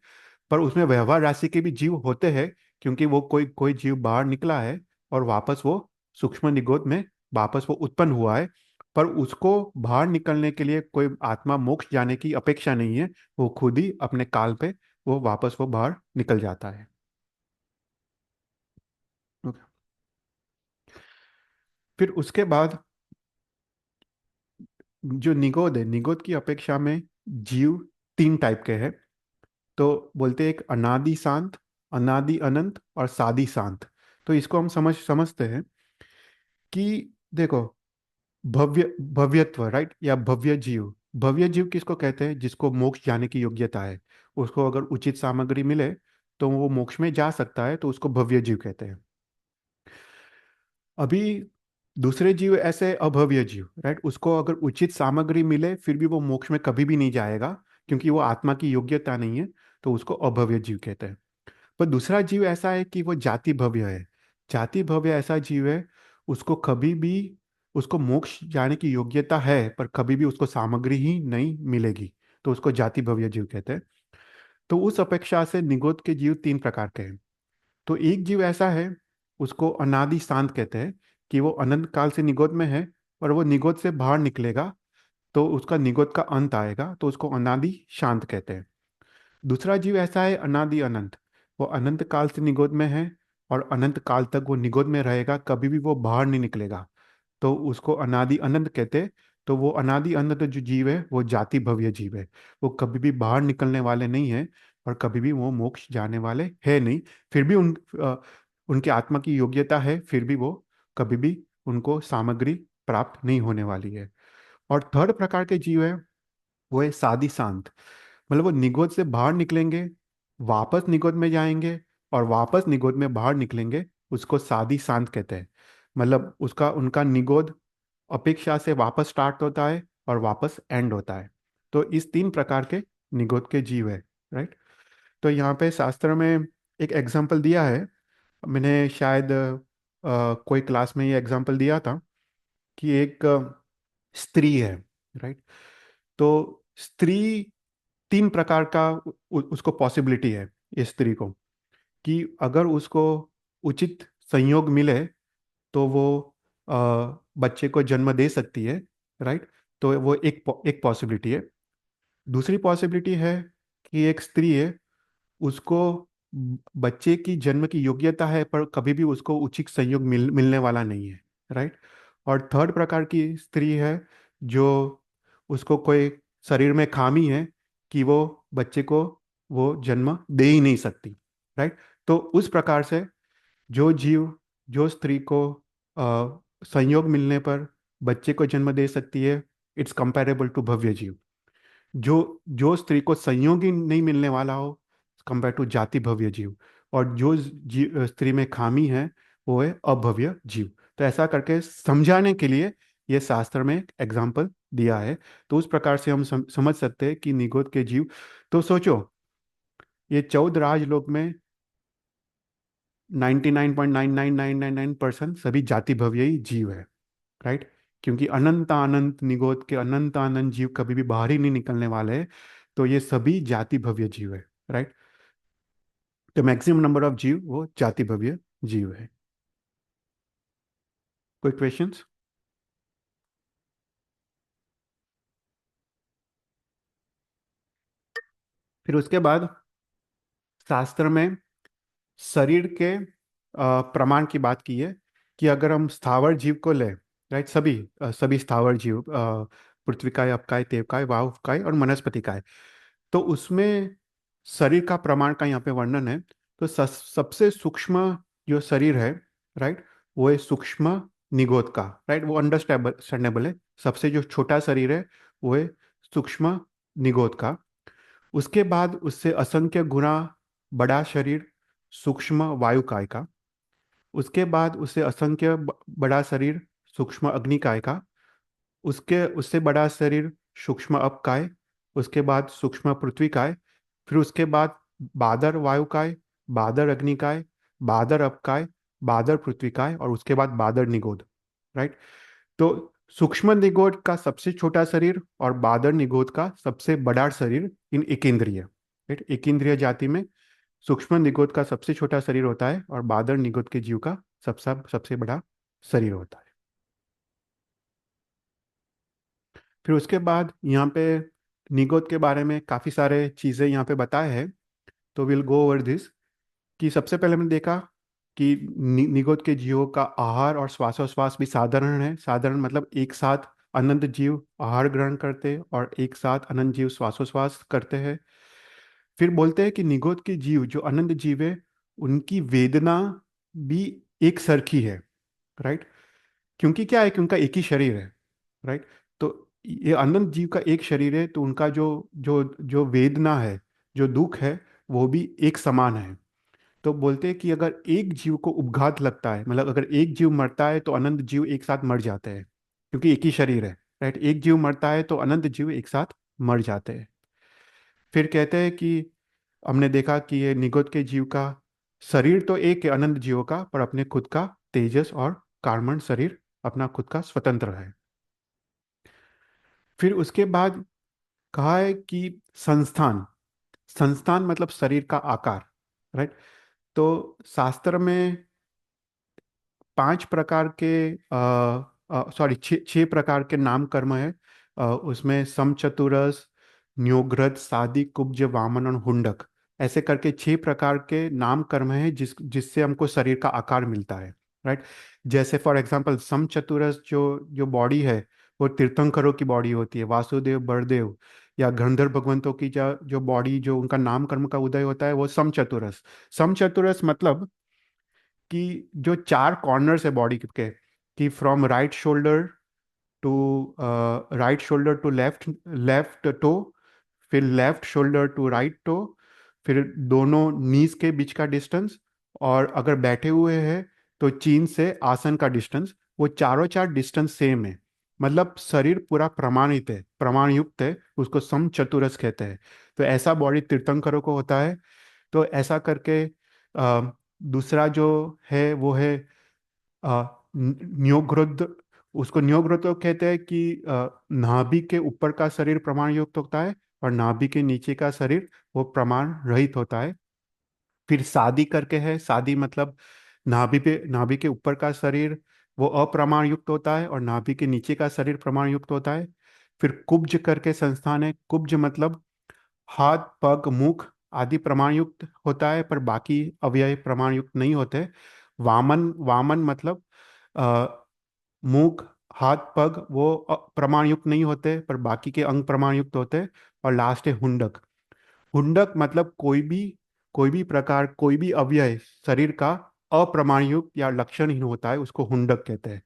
Speaker 1: पर उसमें व्यवहार राशि के भी जीव होते हैं, क्योंकि वो कोई कोई जीव बाहर निकला है और वापस वो सूक्ष्म निगोद में वापस वो उत्पन्न हुआ है। पर उसको बाहर निकलने के लिए कोई आत्मा मोक्ष जाने की अपेक्षा नहीं है। वो खुद ही अपने काल पे वो वापस वो बाहर निकल जाता है। ओके। फिर उसके बाद जो निगोद है, निगोद की अपेक्षा में जीव तीन टाइप के हैं। तो बोलते हैं एक अनादि शांत, अनादि अनंत और सादि शांत। तो इसको हम समझते हैं कि देखो, भव्यत्व, राइट, या भव्य जीव। भव्य जीव किसको कहते हैं? जिसको मोक्ष जाने की योग्यता है। उसको अगर उचित सामग्री मिले तो वो मोक्ष में जा सकता है, तो उसको भव्य जीव कहते हैं। अभी दूसरे जीव ऐसे अभव्य जीव, राइट, उसको अगर उचित सामग्री मिले फिर भी वो मोक्ष में कभी भी नहीं जाएगा, क्योंकि वो आत्मा की योग्यता नहीं है, तो उसको अभव्य जीव कहते हैं। पर दूसरा जीव ऐसा है कि वो जाति भव्य है। जाति भव्य ऐसा जीव है, उसको कभी भी उसको मोक्ष जाने की योग्यता है, पर कभी भी उसको सामग्री ही नहीं मिलेगी, तो उसको जाति भव्य जीव कहते हैं। तो उस अपेक्षा से निगोद के जीव तीन प्रकार के हैं। तो एक जीव ऐसा है, उसको अनादि शांत कहते हैं, कि वो अनंत काल से निगोद में है और वो निगोद से बाहर निकलेगा तो उसका निगोद का अंत आएगा, तो उसको अनादि शांत कहते हैं। दूसरा जीव ऐसा है अनादि अनंत, वो अनंत काल से निगोद में है और अनंत काल तक वो निगोद में रहेगा, कभी भी वो बाहर नहीं निकलेगा, तो उसको अनादि अनंत कहते हैं। तो वो अनादि अनंत जो जीव है वो जाति भव्य जीव है, वो कभी भी बाहर निकलने वाले नहीं है और कभी भी वो मोक्ष जाने वाले है नहीं। फिर भी उनके आत्मा की योग्यता है, फिर भी वो कभी भी उनको सामग्री प्राप्त नहीं होने वाली है। और थर्ड प्रकार के जीव है वो है साधि शांत, मतलब वो निगोद से बाहर निकलेंगे, वापस निगोद में जाएंगे और वापस निगोद में बाहर निकलेंगे, उसको साधि शांत कहते हैं। मतलब उसका उनका निगोद अपेक्षा से वापस स्टार्ट होता है और वापस एंड होता है। तो इस तीन प्रकार के निगोद के जीव है, राइट। तो यहाँ पे शास्त्र में एक एग्जाम्पल दिया है, मैंने शायद कोई क्लास में ये एग्जाम्पल दिया था कि एक स्त्री है, राइट। तो स्त्री तीन प्रकार का उसको पॉसिबिलिटी है, इस स्त्री को, कि अगर उसको उचित संयोग मिले तो वो बच्चे को जन्म दे सकती है, राइट। तो वो एक पॉसिबिलिटी है। दूसरी पॉसिबिलिटी है कि एक स्त्री है, उसको बच्चे की जन्म की योग्यता है पर कभी भी उसको उचित संयोग मिलने वाला नहीं है, राइट। और थर्ड प्रकार की स्त्री है जो उसको कोई शरीर में खामी है कि वो बच्चे को वो जन्म दे ही नहीं सकती, राइट। तो उस प्रकार से जो जीव, जो स्त्री को संयोग मिलने पर बच्चे को जन्म दे सकती है, इट्स कंपेरेबल टू भव्य जीव। जो जो स्त्री को संयोग ही नहीं मिलने वाला हो, कंपेयर टू जाति भव्य जीव। और जो स्त्री में खामी है वो है अभव्य जीव। तो ऐसा करके समझाने के लिए ये शास्त्र में एक एग्जाम्पल दिया है। तो उस प्रकार से हम समझ सकते हैं कि निगोद के जीव, तो सोचो ये 14 राजलोक में 99.99999% सभी जाति भव्य ही जीव है, राइट। क्योंकि अनंत अनंत निगोद के अनंत अनंत जीव कभी भी बाहर ही नहीं निकलने वाले हैं, तो ये सभी जाति भव्य जीव है, राइट। तो मैक्सिमम नंबर ऑफ जीव वो जाति भव्य जीव है। कोई क्वेश्चंस? फिर उसके बाद शास्त्र में शरीर के प्रमाण की बात की है कि अगर हम स्थावर जीव को लें, राइट, सभी स्थावर जीव, पृथ्वीकाय, अपकाय, तेवकाय, वायुकाय और वनस्पतिकाय, तो उसमें शरीर का प्रमाण का यहाँ पे वर्णन है। तो सबसे सूक्ष्म जो शरीर है, राइट, वो है सूक्ष्म निगोद का, राइट, वो अंडरस्टैंडेबल है। सबसे जो छोटा शरीर है वो है सूक्ष्म निगोद का। उसके बाद उससे असंख्य गुना बड़ा शरीर सूक्ष्म वायुकाय का। उसके बाद उससे असंख्य बड़ा शरीर सूक्ष्म अग्निकाय का। उसके उससे बड़ा शरीर सूक्ष्म अपकाय। उसके बाद सूक्ष्म पृथ्वीकाय। फिर उसके बाद बादर वायुकाय, बादर अग्निकाय, बादर अपकाय, बादर पृथ्वीकाय और उसके बाद बादर निगोद, राइट। तो सूक्ष्म निगोद का सबसे छोटा शरीर और बादर निगोद का सबसे बड़ा शरीर इन एकेंद्रिय, राइट, एकेंद्रिय जाति में सूक्ष्म निगोद का सबसे छोटा शरीर होता है और बादर निगोद के जीव का सबसे सबसे बड़ा शरीर होता है। फिर उसके बाद यहाँ पे निगोद के बारे में काफ़ी सारे चीज़ें यहाँ पे बताए हैं, तो विल गो ओवर दिस। कि सबसे पहले हमने देखा कि निगोद के जीवों का आहार और श्वासोश्वास भी साधारण है। साधारण मतलब एक साथ अनंत जीव आहार ग्रहण करते हैं और एक साथ अनंत जीव श्वासोश्वास करते हैं। फिर बोलते हैं कि निगोद के जीव जो अनंत जीव है उनकी वेदना भी एक सरखी है, राइट। क्योंकि क्या है कि उनका एक ही शरीर है, राइट। तो ये अनंत जीव का एक शरीर है, तो उनका जो जो जो वेदना है, जो दुख है, वो भी एक समान है। तो बोलते हैं कि अगर एक जीव को उपघात लगता है, मतलब अगर एक जीव मरता है तो अनंत जीव एक साथ मर जाते हैं, क्योंकि एक ही शरीर है, राइट। एक जीव मरता है तो अनंत जीव एक साथ मर जाते हैं। फिर कहते हैं कि हमने देखा कि ये निगोद के जीव का शरीर तो एक है अनंत जीवों का, पर अपने खुद का तेजस और कार्बन शरीर अपना खुद का स्वतंत्र है। फिर उसके बाद कहा है कि संस्थान, संस्थान मतलब शरीर का आकार, राइट। तो शास्त्र में 5 प्रकार के, सॉरी, छह प्रकार के नाम कर्म है उसमें समचतुरस, न्योघ्रत, सादी, कुब्ज, वामन और हुंडक, ऐसे करके 6 प्रकार के नाम कर्म हैं जिससे हमको शरीर का आकार मिलता है। राइट। जैसे फॉर एग्जांपल समचतुरस जो जो बॉडी है, वो तीर्थंकरों की बॉडी होती है, वासुदेव, बलदेव या गंधर्व भगवंतों की जो बॉडी, जो उनका नाम कर्म का उदय होता है, वो समचतुरस। समचतुरस मतलब कि जो 4 कॉर्नर्स है बॉडी के, कि from right shoulder to left left toe, फिर left shoulder to right toe, फिर दोनों नीज के बीच का डिस्टेंस, और अगर बैठे हुए हैं तो चीन से आसन का डिस्टेंस, वो चारों चार डिस्टेंस सेम है। मतलब शरीर पूरा प्रमाणित है, प्रमाण युक्त है, उसको समचतुरस कहते हैं। तो ऐसा बॉडी तीर्थंकरों को होता है। तो ऐसा करके दूसरा जो है वो है न्योग्रोध। उसको न्योग्रोध तो कहते हैं कि नाभि के ऊपर का शरीर प्रमाण युक्त होता है और नाभि के नीचे का शरीर वो प्रमाण रहित होता है। फिर शादी करके है, शादी मतलब नाभि के ऊपर का शरीर वो अप्रमाण युक्त होता है और नाभि के नीचे का शरीर प्रमाण युक्त होता है। फिर कुब्ज करके संस्थान है, कुब्ज मतलब हाथ, पग, मुख आदि प्रमाण युक्त होता है पर बाकी अवयव प्रमाण युक्त नहीं होते। वामन, वामन मतलब अ, मुख, हाथ, पग वो प्रमाण युक्त नहीं होते पर बाकी के अंग प्रमाण युक्त होते हैं। और लास्ट है हुंडक। हुंडक मतलब कोई भी प्रकार, कोई भी अवयव शरीर का अप्रमाण युक्त या लक्षणहीन होता है, उसको हुंडक कहते हैं।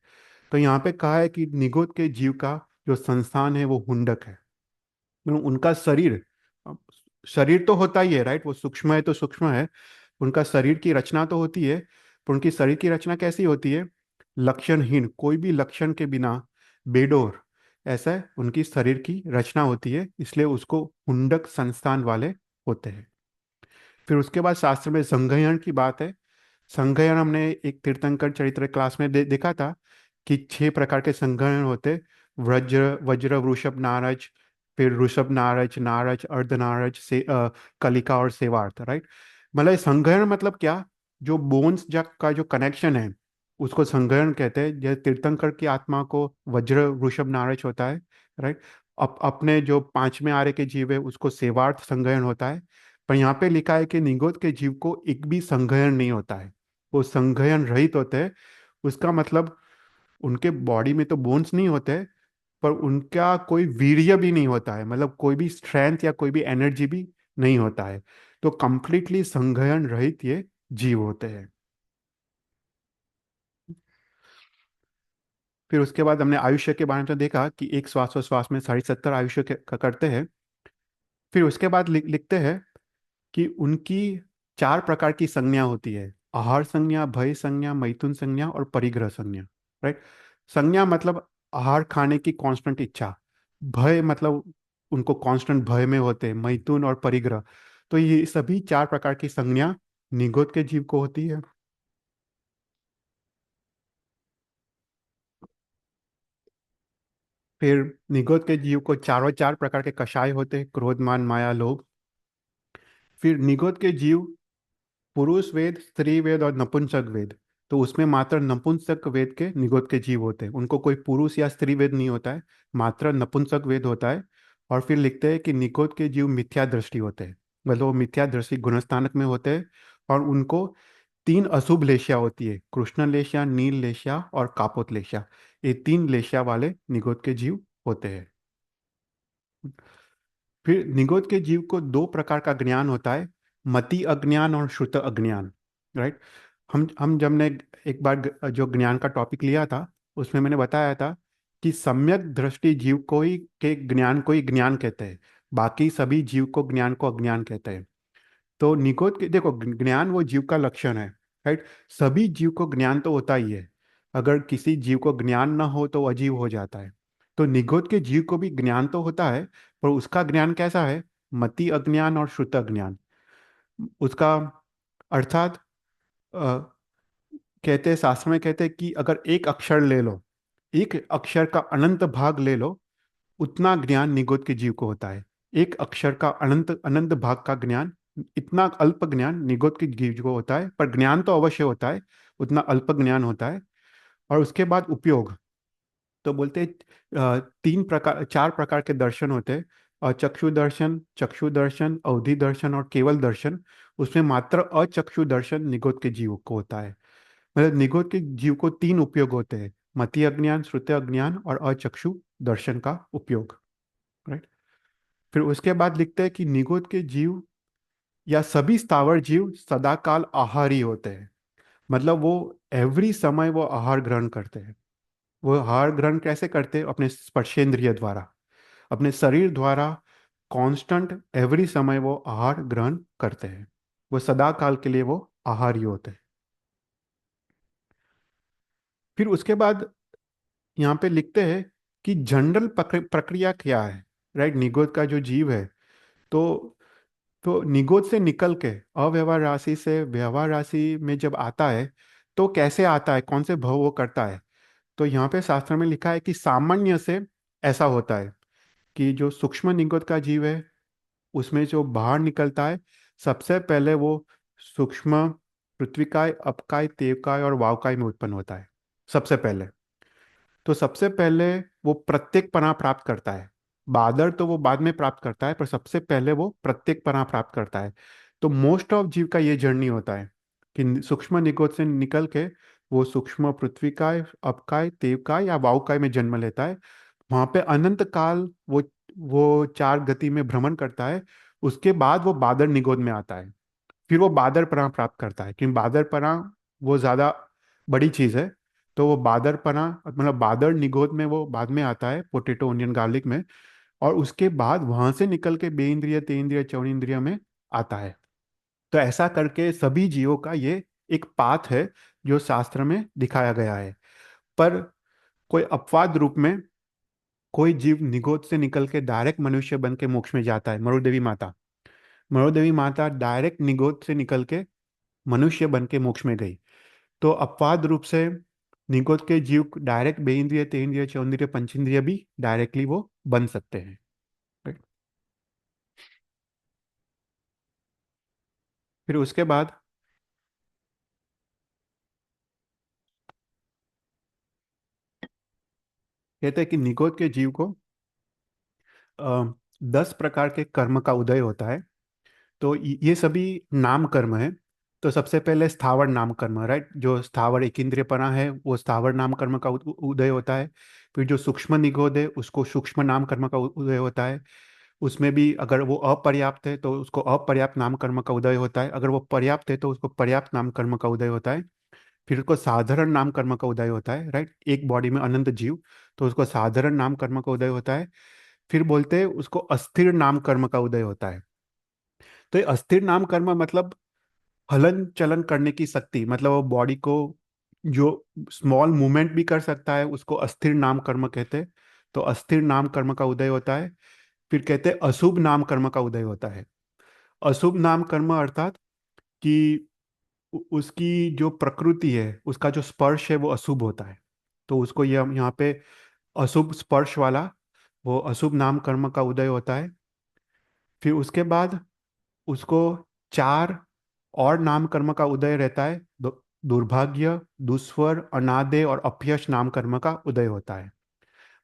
Speaker 1: तो यहाँ पे कहा है कि निगोद के जीव का जो संस्थान है वो हुंडक है। उनका शरीर, शरीर तो होता ही है, राइट, वो सूक्ष्म है तो सूक्ष्म है। उनका शरीर की रचना तो होती है, पर उनकी शरीर की रचना कैसी होती है? लक्षणहीन, कोई भी लक्षण के बिना, बेडोर, ऐसा उनकी शरीर की रचना होती है, इसलिए उसको हुंडक संस्थान वाले होते हैं। फिर उसके बाद शास्त्र में संघयन की बात है। संघयन हमने एक तीर्थंकर चरित्र क्लास में देखा था कि 6 प्रकार के संघयन होते। वज्र, वज्र, वृषभ, नारज, फिर ऋषभ, नारज, नारज, अर्धनारज से कलिका और सेवार्थ। राइट। मतलब संघयन मतलब क्या? जो बोन्स का जो कनेक्शन है उसको संघयन कहते हैं। जैसे तीर्थंकर की आत्मा को वज्र, वृषभ, नारज होता है। राइट। अपने जो 5वें आरे के जीव है उसको सेवार्थ संघयन होता है। पर यहाँ पे लिखा है कि निगोद के जीव को एक भी संघयन नहीं होता है, वो संघयन रहित होते हैं। उसका मतलब उनके बॉडी में तो बोन्स नहीं होते, पर उनका कोई वीर्य भी नहीं होता है, मतलब कोई भी स्ट्रेंथ या कोई भी एनर्जी भी नहीं होता है। तो कंप्लीटली संघयन रहित ये जीव होते हैं। फिर उसके बाद हमने आयुष्य के बारे में तो देखा कि एक श्वासोश्वास में 70.5 आयुष्य करते हैं। फिर उसके बाद लिखते हैं कि उनकी 4 प्रकार की संज्ञा होती है। आहार संज्ञा, भय संज्ञा, मैथुन संज्ञा और परिग्रह संज्ञा। राइट। संज्ञा मतलब आहार खाने की कांस्टेंट इच्छा। भय मतलब उनको कांस्टेंट भय में होते हैं। मैथुन और परिग्रह, तो ये सभी 4 प्रकार की संज्ञा निगोद के जीव को होती है। फिर निगोद के जीव को चारों 4 प्रकार के कषाय होते हैं, क्रोध, मान, माया, लोभ। फिर निगोद के जीव पुरुष वेद, स्त्री वेद और नपुंसक वेद, तो उसमें मात्र नपुंसक वेद के निगोद के जीव होते हैं। उनको कोई पुरुष या स्त्री वेद नहीं होता है, मात्र नपुंसक वेद होता है। और फिर लिखते हैं कि निगोद के जीव मिथ्या दृष्टि होते हैं, मतलब वो मिथ्या दृष्टि गुणस्थानक में होते हैं। और उनको 3 अशुभ लेशिया होती है, कृष्ण लेशिया, नील लेशिया और कापोत लेशिया। ये 3 लेशिया वाले निगोद के जीव होते हैं। फिर निगोद के जीव को 2 प्रकार का ज्ञान होता है, मति अज्ञान और श्रुत अज्ञान। राइट। हम जब ने एक बार जो ज्ञान का टॉपिक लिया था उसमें मैंने बताया था कि सम्यक दृष्टि जीव को ही ज्ञान कहते हैं, बाकी सभी जीव को ज्ञान को अज्ञान कहते हैं। तो निगोद के देखो, ज्ञान वो जीव का लक्षण है। राइट। सभी जीव को ज्ञान तो होता ही है, अगर किसी जीव को ज्ञान ना हो तो वो अजीव हो जाता है। तो निगोद के जीव को भी ज्ञान तो होता है, पर उसका ज्ञान कैसा है? मति अज्ञान और श्रुत अज्ञान। उसका अर्थात कहते हैं, शास्त्र में कहते हैं कि अगर एक अक्षर ले लो, एक अक्षर का अनंत भाग ले लो, उतना ज्ञान निगोद के जीव को होता है। एक अक्षर का अनंत अनंत भाग का ज्ञान, इतना अल्प ज्ञान निगोद के जीव को होता है, पर ज्ञान तो अवश्य होता है, उतना अल्प ज्ञान होता है। और उसके बाद उपयोग, तो बोलते हैं तीन प्रकार, चार प्रकार के दर्शन होते हैं। चक्षु दर्शन, अवधि दर्शन और केवल दर्शन। उसमें मात्र अचक्षु दर्शन निगोद के जीव को होता है। मतलब निगोद के जीव को तीन उपयोग होते हैं: मति अज्ञान, श्रुति अज्ञान और अचक्षु दर्शन का उपयोग। राइट। फिर उसके बाद लिखते हैं कि निगोद के जीव या सभी स्थावर जीव सदाकाल आहारी होते हैं। मतलब वो एवरी समय वो आहार ग्रहण करते हैं। वो आहार ग्रहण कैसे करते हैं? अपने स्पर्शेंद्रिय द्वारा, अपने शरीर द्वारा कांस्टेंट एवरी समय वो आहार ग्रहण करते हैं। वो सदा काल के लिए वो आहारी होते हैं। फिर उसके बाद यहाँ पे लिखते हैं कि जनरल प्रक्रिया क्या है। राइट। निगोद का जो जीव है, तो निगोद से निकल के अव्यवहार राशि से व्यवहार राशि में जब आता है, तो कैसे आता है, कौन से भाव वो करता है? तो यहाँ पे शास्त्र में लिखा है कि सामान्य से ऐसा होता है कि जो सूक्ष्म निगोद का जीव है, उसमें जो बाहर निकलता है, सबसे पहले वो सूक्ष्म पृथ्वीकाय, अपकाय, तेवकाय और वावकाय में उत्पन्न होता है सबसे पहले। तो सबसे पहले वो प्रत्येक पना प्राप्त करता है। बादर तो वो बाद में प्राप्त करता है, पर सबसे पहले वो प्रत्येक पना प्राप्त करता है। तो मोस्ट ऑफ जीव का ये जर्नी होता है कि सूक्ष्म निगोद से निकल के वो सूक्ष्म पृथ्वीकाय, अपकाय, तेवकाय या वावकाय में जन्म लेता है। वहां पे अनंत काल वो चार गति में भ्रमण करता है। उसके बाद वो बादर निगोद में आता है। फिर वो बादर पना प्राप्त करता है, क्योंकि बादर पना वो ज़्यादा बड़ी चीज़ है। तो वो बादर पना मतलब बादर निगोद में वो बाद में आता है, पोटेटो ओनियन गार्लिक में। और उसके बाद वहां से निकल के बे इंद्रिय, ते इंद्रिय, चौन इंद्रिय में आता है। तो ऐसा करके सभी जीवों का ये एक पाथ है जो शास्त्र में दिखाया गया है। पर कोई अपवाद रूप में कोई जीव निगोद से निकल के डायरेक्ट मनुष्य बन के मोक्ष में जाता है। मरुदेवी माता, मरुदेवी माता डायरेक्ट निगोद से निकल के मनुष्य बन के मोक्ष में गई। तो अपवाद रूप से निगोद के जीव डायरेक्ट बेइंद्रिय, तेन्द्रिय, चौंद्रिय, पंचेंद्रिय भी डायरेक्टली वो बन सकते हैं। Right? फिर उसके बाद कहते हैं कि निगोद के जीव को 10 प्रकार के कर्म का उदय होता है। तो ये सभी नाम कर्म है। तो सबसे पहले स्थावर नाम कर्म, राइट, जो स्थावर एक इंद्रियपना है, वो स्थावर नाम कर्म का उदय होता है। फिर जो सूक्ष्म निगोद है, उसको सूक्ष्म नाम कर्म का उदय होता है। उसमें भी अगर वो अपर्याप्त है तो उसको अपर्याप्त नाम कर्म का उदय होता है। अगर वो पर्याप्त है तो उसको पर्याप्त नाम कर्म का उदय होता है। फिर उसको साधारण नाम कर्म का उदय होता है। राइट। एक बॉडी में अनंत जीव, तो उसको साधारण नाम कर्म का उदय होता है। फिर बोलते हैं उसको अस्थिर नाम कर्म का उदय होता है। तो ये अस्थिर नाम कर्म मतलब हलन चलन करने की शक्ति, मतलब वो बॉडी को जो स्मॉल मूवमेंट भी कर सकता है, उसको अस्थिर नाम कर्म कहते हैं। तो अस्थिर नाम कर्म का उदय होता है। फिर कहते हैं अशुभ नाम कर्म का उदय होता है। अशुभ नाम कर्म अर्थात कि उसकी जो प्रकृति है, उसका जो स्पर्श है वो अशुभ होता है। तो उसको ये हम यहाँ पे अशुभ स्पर्श वाला वो अशुभ नाम कर्म का उदय होता है। फिर उसके बाद उसको चार और नाम कर्म का उदय रहता है। दुर्भाग्य, दुस्वर, अनादय और अपयश नाम कर्म का उदय होता है।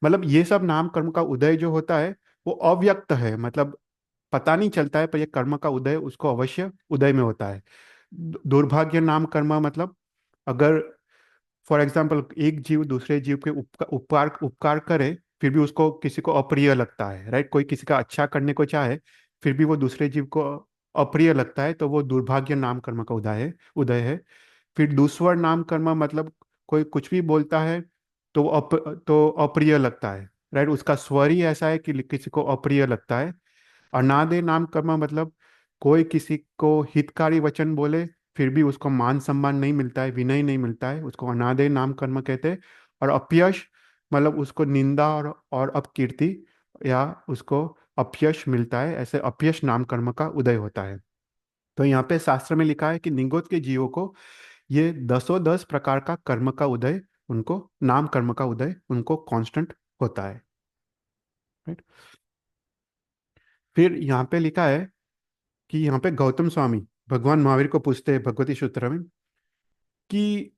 Speaker 1: मतलब ये सब नाम कर्म का उदय जो होता है वो अव्यक्त है, मतलब पता नहीं चलता है, पर ये कर्म का उदय उसको अवश्य उदय में होता है। दुर्भाग्य नाम कर्म मतलब अगर फॉर एग्जाम्पल एक जीव दूसरे जीव के उपकार उपकार करे, फिर भी उसको किसी को अप्रिय लगता है। राइट। कोई किसी का अच्छा करने को चाहे, फिर भी वो दूसरे जीव को अप्रिय लगता है, तो वो दुर्भाग्य नाम कर्म का उदय है। फिर दुस्वर नाम कर्म मतलब कोई कुछ भी बोलता है तो तो अप्रिय लगता है। राइट। उसका स्वर ही ऐसा है कि किसी को अप्रिय लगता है। अनादे नाम कर्म मतलब कोई किसी को हितकारी वचन बोले, फिर भी उसको मान सम्मान नहीं मिलता है, विनय नहीं मिलता है, उसको अनादे नाम कर्म कहते हैं। और अपयश मतलब उसको निंदा और अपकीर्ति या उसको अपयश मिलता है, ऐसे अपयश नाम कर्म का उदय होता है। तो यहाँ पे शास्त्र में लिखा है कि निगोद के जीवों को ये 10 प्रकार का कर्म का उदय, उनको नाम कर्म का उदय उनको कांस्टेंट होता है। राइट। फिर यहाँ पे लिखा है कि यहाँ पे गौतम स्वामी भगवान महावीर को पूछते हैं भगवती सूत्र में कि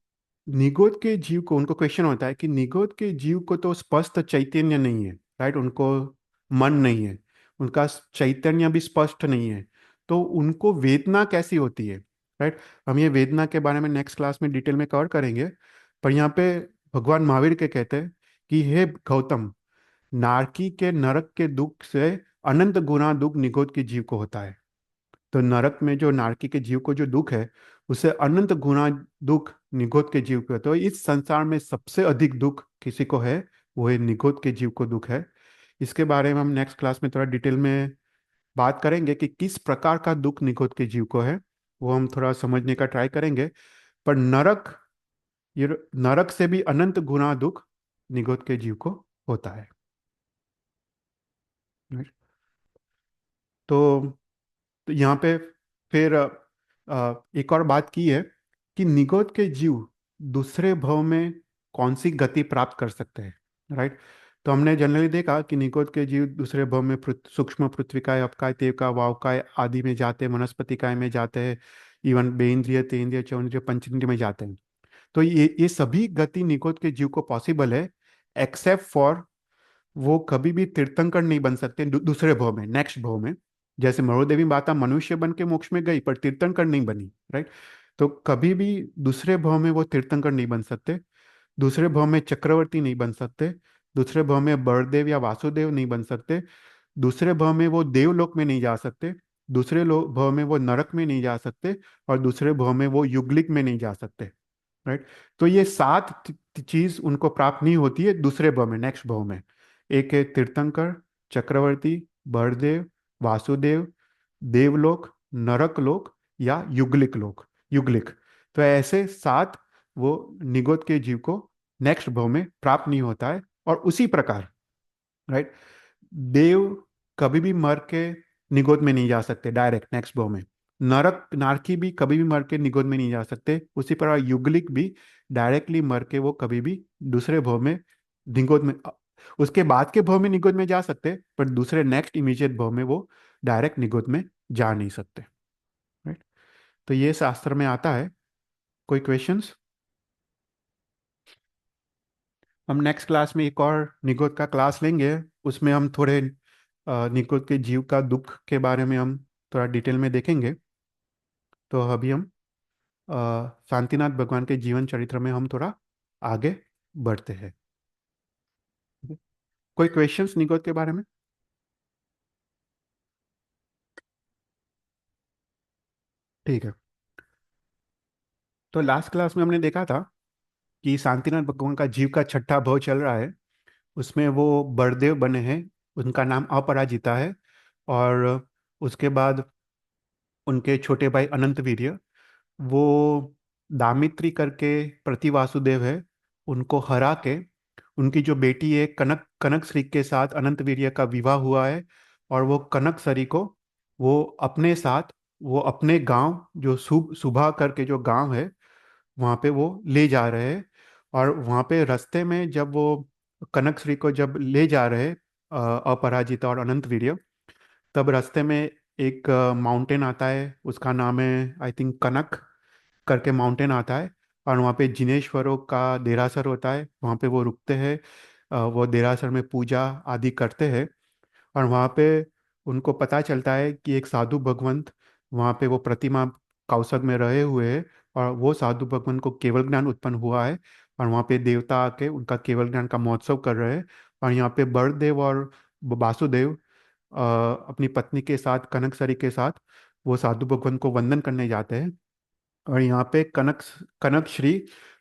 Speaker 1: निगोद के जीव को, उनको क्वेश्चन होता है कि निगोद के जीव को तो स्पष्ट चैतन्य नहीं है, राइट, उनको मन नहीं है, उनका चैतन्य भी स्पष्ट नहीं है, तो उनको वेदना कैसी होती है, राइट। हम ये वेदना के बारे में नेक्स्ट क्लास में डिटेल में कवर करेंगे। पर यहाँ पे भगवान महावीर के कहते हैं कि हे गौतम, नारकी के नरक के दुख से अनंत गुना दुख निगोद के जीव को होता है। तो नरक में जो नारकी के जीव को जो दुख है, उससे अनंत गुना दुख निगोद के जीव को है। तो इस संसार में सबसे अधिक दुख किसी को है, वो है निगोद के जीव को दुख है। इसके बारे में हम नेक्स्ट क्लास में थोड़ा डिटेल में बात करेंगे कि किस प्रकार का दुख निगोद के जीव को है, वो हम थोड़ा समझने का ट्राई करेंगे। पर नरक, ये नरक से भी अनंत गुना दुख निगोद के जीव को होता है। तो यहाँ पे फिर एक और बात की है कि निगोद के जीव दूसरे भव में कौन सी गति प्राप्त कर सकते हैं, राइट। तो हमने जनरली देखा कि निगोद के जीव दूसरे भव में सूक्ष्म पृथ्विकाय, अपकाय, तेवकाय, वावकाय आदि में जाते हैं, वनस्पतिकाय में जाते हैं, इवन बेंद्रिय, तेंद्रिय, चौंद्रिय, पंचेंद्रिय में जाते हैं। तो ये सभी गति निगोद के जीव को पॉसिबल है, एक्सेप्ट फॉर वो कभी भी तीर्थंकर नहीं बन सकते दूसरे भव में, नेक्स्ट भव में। जैसे मरोदेवी माता मनुष्य बन के मोक्ष में गई पर तीर्थंकर नहीं बनी, राइट। तो कभी भी दूसरे भव में वो तीर्थंकर नहीं बन सकते, दूसरे भव में चक्रवर्ती नहीं बन सकते, दूसरे भव में बलदेव या वासुदेव नहीं बन सकते, दूसरे भव में वो देवलोक में नहीं जा सकते, दूसरे भव में वो नरक में नहीं जा सकते, और दूसरे भव में वो युगलिक में नहीं जा सकते, राइट। तो ये सात चीज उनको प्राप्त नहीं होती है दूसरे भव में, नेक्स्ट भव में। एक है तीर्थंकर, चक्रवर्ती, बलदेव, वासुदेव, देवलोक, नरक लोक या युगलिक लोक, युगलिक। तो ऐसे सात वो निगोद के जीव को नेक्स्ट भव में प्राप्त नहीं होता है। और उसी प्रकार, राइट, देव कभी भी मर के निगोद में नहीं जा सकते डायरेक्ट नेक्स्ट भव में, नरक नारकी भी कभी भी मर के निगोद में नहीं जा सकते, उसी प्रकार युगलिक भी डायरेक्टली मर के वो कभी भी दूसरे भव में निगोद में, उसके बाद के भव में निगोद में जा सकते, पर दूसरे नेक्स्ट इमीडिएट भव में वो डायरेक्ट निगोद में जा नहीं सकते, राइट। तो ये शास्त्र में आता है। कोई क्वेश्चंस? हम नेक्स्ट क्लास में एक और निगोद का क्लास लेंगे, उसमें हम थोड़े निगोद के जीव का दुख के बारे में हम थोड़ा डिटेल में देखेंगे। तो अभी हम शांतिनाथ भगवान के जीवन चरित्र में हम थोड़ा आगे बढ़ते हैं। कोई क्वेश्चंस निगोद के बारे में? ठीक है। तो लास्ट क्लास में हमने देखा था कि शांतिनाथ भगवान का जीव का छठा भव चल रहा है, उसमें वो बड़देव बने हैं, उनका नाम अपराजिता है। और उसके बाद उनके छोटे भाई अनंत वीर्य, वो दामित्री करके प्रतिवासुदेव है, उनको हरा के उनकी जो बेटी है कनक कनक श्री के साथ अनंत वीर्य का विवाह हुआ है। और वो कनक सरी को वो अपने साथ, वो अपने गांव जो सुबह करके जो गांव है वहाँ पे वो ले जा रहे हैं। और वहाँ पे रास्ते में जब वो कनक श्री को जब ले जा रहे अपराजिता और अनंत वीर्य, तब रास्ते में एक माउंटेन आता है, उसका नाम है आई थिंक कनक करके माउंटेन आता है। और वहाँ पे जिनेश्वरों का देरासर होता है, वहाँ पे वो रुकते हैं, वो देरासर में पूजा आदि करते हैं। और वहाँ पे उनको पता चलता है कि एक साधु भगवंत वहाँ पे वो प्रतिमा कौशक में रहे हुए हैं, और वो साधु भगवंत को केवल ज्ञान उत्पन्न हुआ है। और वहाँ पे देवता आके उनका केवल ज्ञान का महोत्सव कर रहे हैं। और यहाँ पे बलदेव और वासुदेव अपनी पत्नी के साथ, कनक के साथ, वो साधु भगवंत को वंदन करने जाते हैं। और यहाँ पे कनक श्री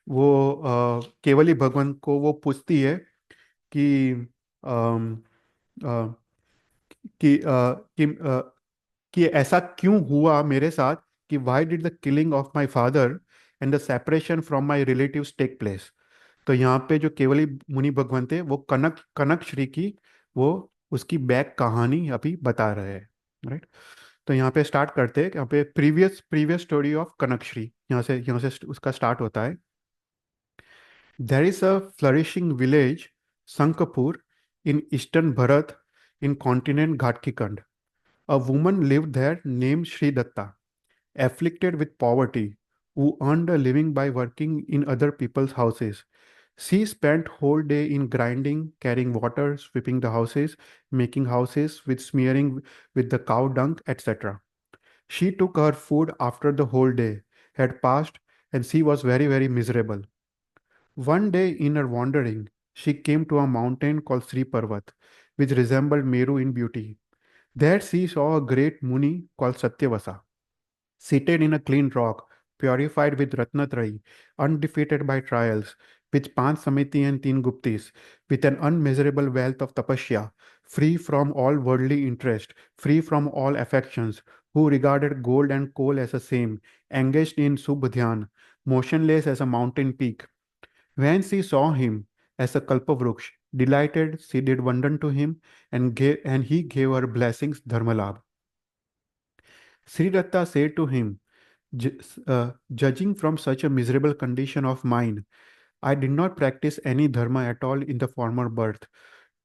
Speaker 1: वो केवली भगवंत को वो पूछती है कि अम, अ, कि अ, कि अ, कि ऐसा क्यों हुआ मेरे साथ, कि why did the killing of my father and the separation from my relatives take place. तो यहाँ पे जो केवली मुनि भगवंत है वो कनक कनक श्री की वो उसकी बैक कहानी अभी बता रहे हैं, राइट। तो यहाँ पे स्टार्ट करते हैं, यहाँ पे previous previous story of Kanak Shri, यहाँ से उसका स्टार्ट होता है। There is a flourishing village Sankapur in eastern Bharat in continent घाटकीकंड। A woman lived there named Sri Datta, afflicted with poverty, who earned a living by working in other people's houses. She spent whole day in grinding, carrying water, sweeping the houses, making houses with smearing with the cow dung, etc. She took her food after the whole day had passed, and she was very, very miserable. One day in her wandering, she came to a mountain called Sri Parvat, which resembled Meru in beauty. There she saw a great Muni called Satyavasa, seated in a clean rock, purified with Ratnatrayi, undefeated by trials, with Panch Samiti and Teen Guptis, with an unmeasurable wealth of tapasya, free from all worldly interest, free from all affections, who regarded gold and coal as the same, engaged in subdhyan, motionless as a mountain peak. When she saw him as a Kalpavruksha, delighted, she did vandan to him and he gave her blessings, Dharmalabh. Sri Datta said to him, Judging from such a miserable condition of mind, I did not practice any dharma at all in the former birth.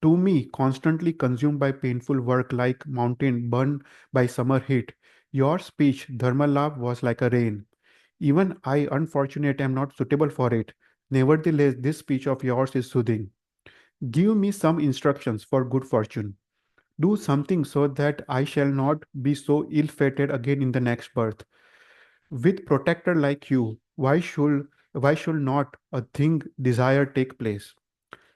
Speaker 1: To me, constantly consumed by painful work like mountain burned by summer heat, your speech, Dharma Labh, was like a rain. Even I, unfortunate, am not suitable for it. Nevertheless, this speech of yours is soothing. Give me some instructions for good fortune. Do something so that I shall not be so ill fated again in the next birth. With protector like you, why should not a thing desired take place?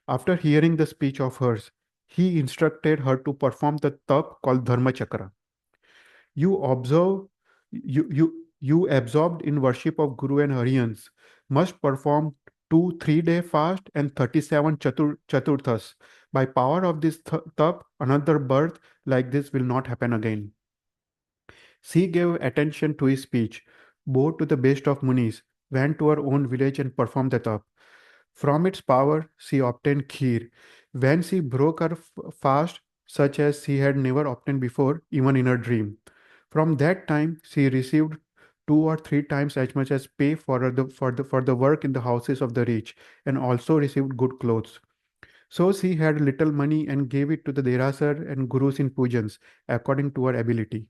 Speaker 1: After hearing the speech of hers, he instructed her to perform the tap called Dharma Chakra. You observe, you absorbed in worship of Guru and Haryans must perform 2 3 day fast and 37 chaturthas. By power of this tap, another birth like this will not happen again. She gave attention to his speech, bowed to the best of Munis, went to her own village and performed the tap. From its power, she obtained kheer. When she broke her fast, such as she had never obtained before, even in her dream. From that time, she received 2 or 3 times as much as pay for the work in the houses of the rich, and also received good clothes. So she had little money and gave it to the derasar and gurus in pujans, according to her ability.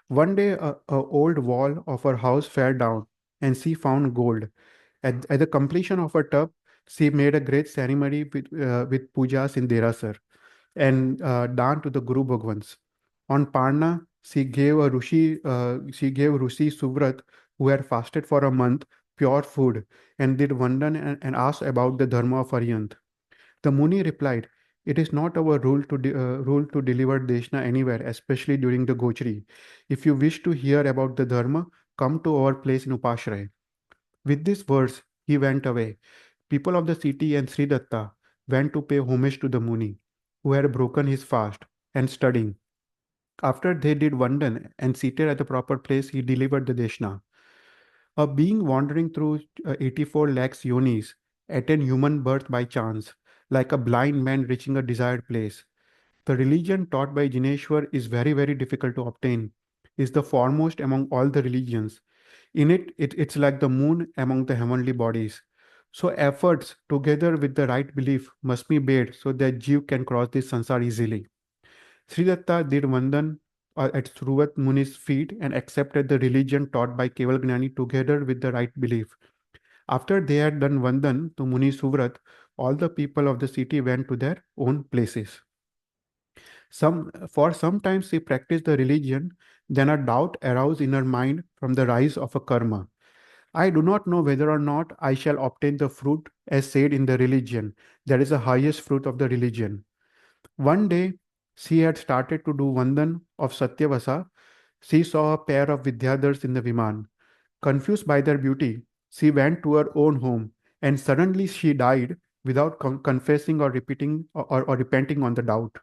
Speaker 1: One day, a old wall of her house fell down, and she found gold. At the completion of her tub, she made a great ceremony with pujas in Derasar and dan to the Guru Bhagwans. On Parna, she gave Rushi Suvrat, who had fasted for a month, pure food, and did vandan and asked about the dharma of Aryant. The Muni replied, "It is not our rule to deliver deshna anywhere, especially during the Gochri. If you wish to hear about the dharma, come to our place in Upashray." With these words, he went away. People of the city and Sri Datta went to pay homage to the Muni, who had broken his fast, and studying. After they did Vandan and seated at the proper place, he delivered the Deshna. A being wandering through 84 lakhs yonis attained human birth by chance, like a blind man reaching a desired place. The religion taught by Jineshwar is very, very difficult to obtain, is the foremost among all the religions. In it's like the moon among the heavenly bodies. So efforts together with the right belief must be made so that Jeev can cross this sansar easily. Sri Datta did Vandan at Sruvat Muni's feet and accepted the religion taught by Keval Gnani together with the right belief. After they had done Vandan to Muni Suvrat, all the people of the city went to their own places. Sometimes she practiced the religion, then a doubt arose in her mind from the rise of a karma. I do not know whether or not I shall obtain the fruit as said in the religion. That is the highest fruit of the religion. One day, she had started to do Vandan of Satyavasa. She saw a pair of Vidyadhars in the Viman. Confused by their beauty, she went to her own home and suddenly she died without confessing or repeating or repenting on the doubt.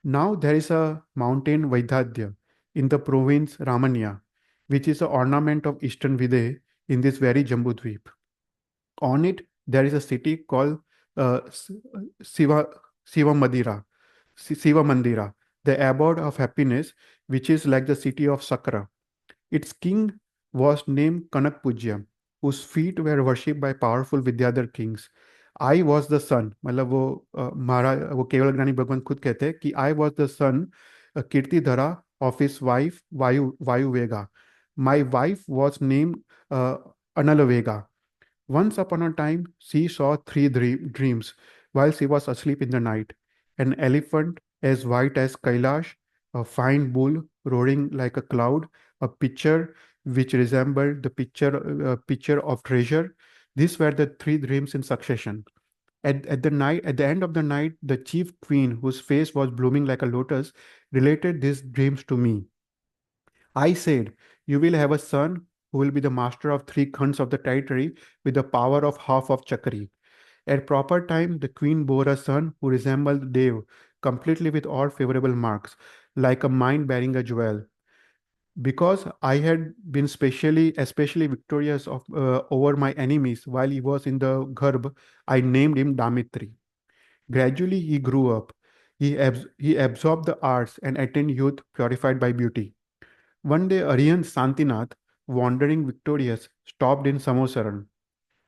Speaker 1: Now there is a mountain Vaidhadya in the province Ramanya, which is an ornament of eastern Videh in this very Jambudvip. On it, there is a city called Siva, Siva Madira, Siva Mandira, the abode of happiness, which is like the city of Sakra. Its king was named Kanak Pujya, whose feet were worshipped by powerful Vidyadhar kings. I was the son, मतलब वो केवल ज्ञानी भगवान खुद कहते हैं कि I was the son कीर्तिधरा of his wife Vayu Vega. My wife was named uh, Analavega. Once upon a time, she saw three dreams while she was asleep in the night: an elephant as white as Kailash, a fine bull roaring like a cloud, a pitcher which resembled the pitcher of treasure. These were the three dreams in succession. At the end of the night, the chief queen, whose face was blooming like a lotus, related these dreams to me. I said, "You will have a son who will be the master of three khans of the territory with the power of half of Chakri." At proper time, the queen bore a son who resembled Dev, completely with all favorable marks, like a mine bearing a jewel. Because I had been especially victorious over my enemies while he was in the Gharb, I named him Damitri. Gradually, he grew up. He absorbed the arts and attained youth purified by beauty. One day, Aryan Santinath, wandering victorious, stopped in Samosaran.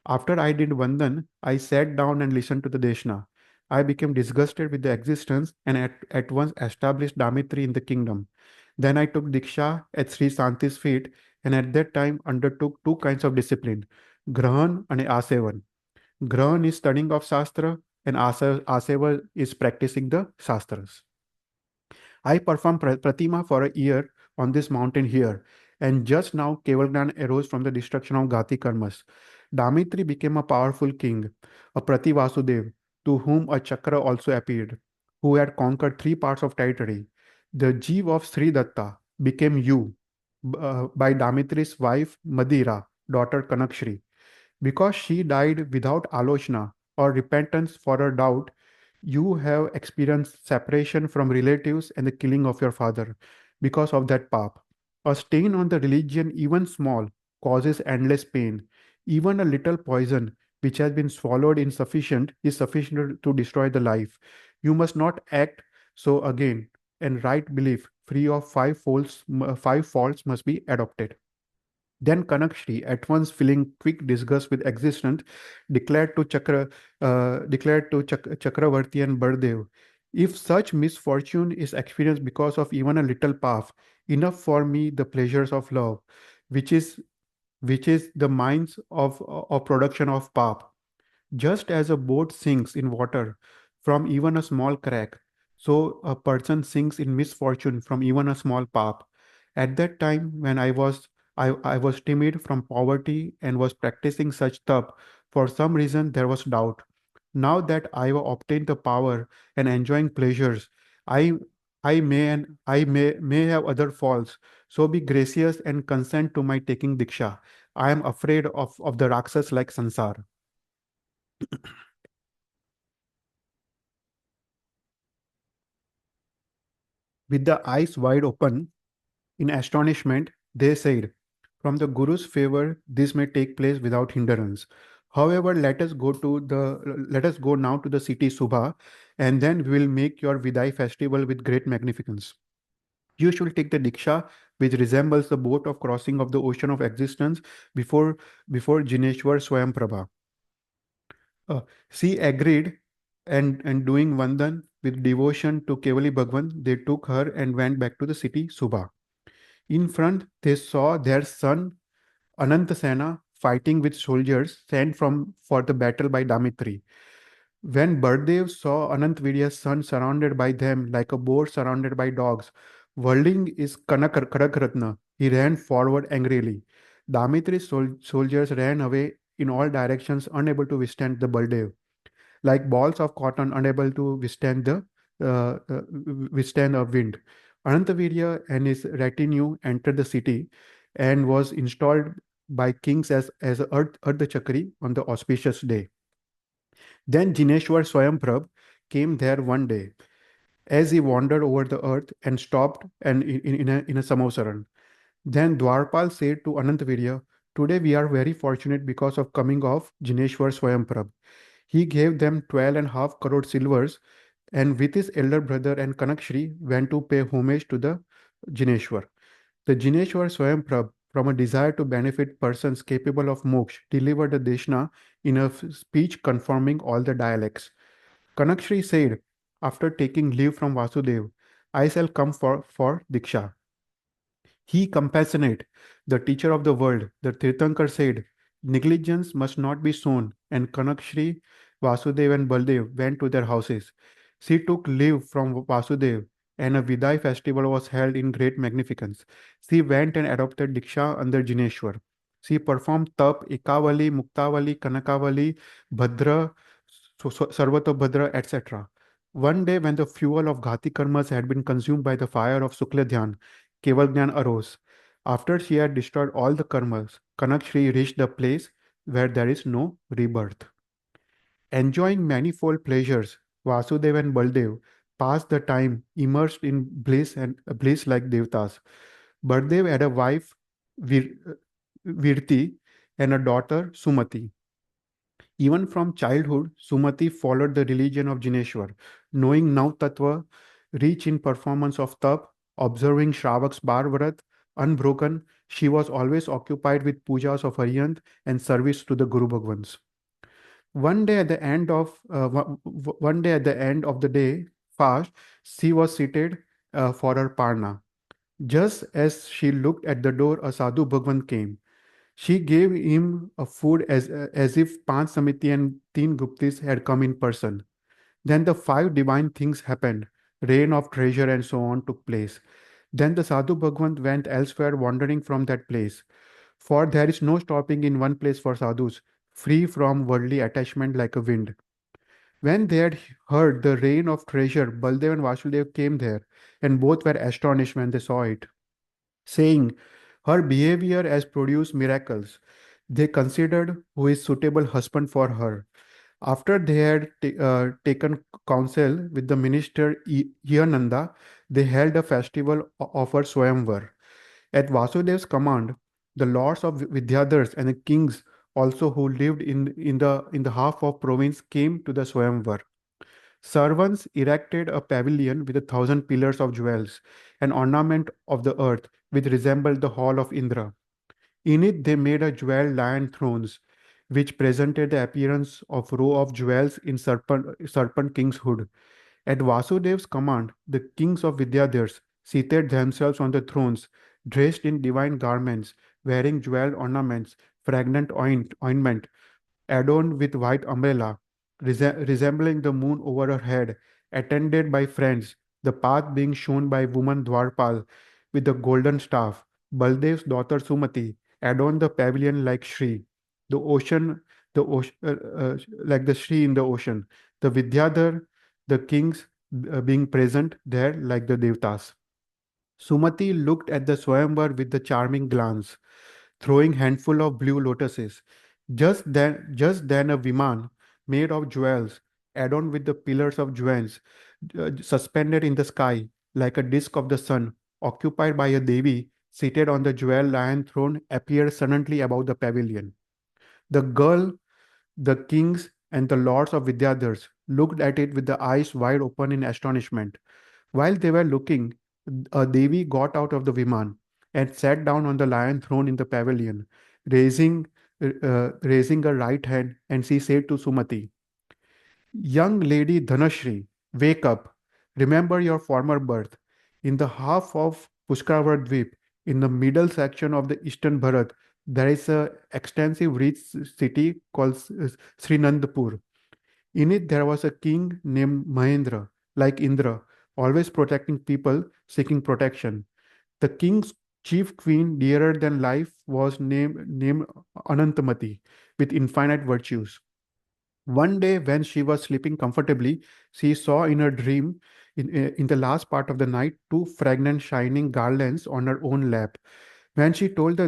Speaker 1: After I did Vandan, I sat down and listened to the Deshna. I became disgusted with the existence and at once established Damitri in the kingdom. Then I took Diksha at Sri Santi's feet and at that time undertook two kinds of discipline: Grahan and Asevan. Grahan is studying of Shastra and Asevan is practicing the Shastras. I performed Pratima for a year on this mountain here, and just now Kevalgnan arose from the destruction of Gati Karmas. Damitri became a powerful king, a Prativasudev, to whom a Chakra also appeared, who had conquered three parts of territory. The Jeev of Sri Datta became you by Damitri's wife Madira, daughter Kanakshri. Because she died without alochna or repentance for her doubt, you have experienced separation from relatives and the killing of your father. Because of that pap, a stain on the religion, even small, causes endless pain. Even a little poison, which has been swallowed insufficient, is sufficient to destroy the life. You must not act so again, and right belief, free of five faults, must be adopted. Then Kanakshri, at once feeling quick disgust with existence, declared to Chakravarti and Bardev, "If such misfortune is experienced because of even a little path, enough for me the pleasures of love, which is the minds of production of pap. Just as a boat sinks in water from even a small crack, so a person sinks in misfortune from even a small path. At that time, when I was timid from poverty and was practicing such tap, for some reason there was doubt. Now that I have obtained the power and enjoying pleasures, I I may have other faults. So be gracious and consent to my taking diksha. I am afraid of the Raksas like Sansar." With the eyes wide open in astonishment, they said, "From the Guru's favor, this may take place without hindrance. However, let us go now to the city Subha, and then we will make your Vidai festival with great magnificence. You should take the Diksha, which resembles the boat of crossing of the ocean of existence before Jineshwar Swayamprabha." Uh, she agreed, and doing Vandan with devotion to Kevali Bhagwan, they took her and went back to the city Subha. In front, they saw their son Anantasena fighting with soldiers sent from for the battle by Damitri. When Bardev saw Anantvirya's son surrounded by them like a boar surrounded by dogs, whirling his Karakratna, he ran forward angrily. Damitri's soldiers ran away in all directions, unable to withstand the Baldev, like balls of cotton unable to withstand a wind. Anantavirya and his retinue entered the city and was installed by kings as Ardha Chakri on the auspicious day. Then Jineshwar Swayamprabh came there one day as he wandered over the earth and stopped and in a samosaran. Then Dwarpal said to Anantavirya, "Today we are very fortunate because of coming of Jineshwar Swayamprabh." He gave them 12.5 crore silvers and with his elder brother and Kanakshri went to pay homage to the Jineshwar. The Jineshwar Swayamprabh, from a desire to benefit persons capable of moksha, delivered the Deshna in a speech confirming all the dialects. Kanakshri said, after taking leave from Vasudev, "I shall come for Diksha." He compassionate, the teacher of the world, the Tirthankar said, negligence must not be shown, and Kanakshri, Vasudev and Baldev went to their houses. She took leave from Vasudev, and a Vidai festival was held in great magnificence. She went and adopted Diksha under Jineshwar. She performed Tap, Ekavali, Muktavali, Kanakavali, Bhadra, Sarvatobhadra, etc. One day, when the fuel of Ghati karmas had been consumed by the fire of Sukladhyan, Kevalgyan arose. After she had destroyed all the karmas, Kanakshri reached the place where there is no rebirth. Enjoying manifold pleasures, Vasudev and Baldev passed the time immersed in bliss like devtas. Baldev had a wife, Vir, Virti, and a daughter, Sumati. Even from childhood, Sumati followed the religion of Jineshwar, knowing Nav Tattva, rich in performance of tap, observing Shravak's bar vrat, unbroken, she was always occupied with pujas of Arihant and service to the Guru Bhagwans. One day at the end of the day fast, she was seated for her parna. Just as she looked at the door, a sadhu Bhagwan came. She gave him a food as if Panch Samiti and Teen Guptis had come in person. Then the five divine things happened. Rain of treasure and so on took place. Then the Sadhu Bhagwan went elsewhere, wandering from that place. For there is no stopping in one place for sadhus, free from worldly attachment like a wind. When they had heard the rain of treasure, Baldev and Vasudev came there, and both were astonished when they saw it, saying, her behavior has produced miracles. They considered who is suitable husband for her. After they had taken counsel with the minister Yananda, they held a festival of her Swayamvar. At Vasudev's command, the lords of Vidyadhars and the kings also who lived in the half of province came to the Swayamvar. Servants erected a pavilion with 1,000 pillars of jewels, an ornament of the earth which resembled the hall of Indra. In it they made a jeweled lion thrones, which presented the appearance of row of jewels in serpent king's hood. At Vasudev's command, the kings of Vidyadhars seated themselves on the thrones, dressed in divine garments, wearing jeweled ornaments, fragrant ointment, adorned with white umbrella, resembling the moon over her head, attended by friends, the path being shown by woman Dwarpal with the golden staff. Baldev's daughter Sumati adorned the pavilion like Shri, the ocean, like the Shri in the ocean. The Vidyadhar, the kings being present there like the Devtas. Sumati looked at the Swayamvar with the charming glance, throwing handful of blue lotuses. Just then a viman made of jewels, adorned with the pillars of jewels, suspended in the sky like a disk of the sun, occupied by a devi seated on the jewel lion throne, appeared suddenly above the pavilion. The girl, the kings, and the lords of Vidyadhars looked at it with the eyes wide open in astonishment. While they were looking, a Devi got out of the Viman and sat down on the lion throne in the pavilion, raising raising her right hand, and she said to Sumati, young lady Dhanashri, wake up. Remember your former birth. In the half of Pushkaravar Dweep, in the middle section of the eastern Bharat, there is a extensive rich city called Srinandapur. In it, there was a king named Mahendra, like Indra, always protecting people seeking protection. The king's chief queen, dearer than life, was named Anantamati, with infinite virtues. One day, when she was sleeping comfortably, she saw in her dream, in the last part of the night, two fragrant shining garlands on her own lap. When she told the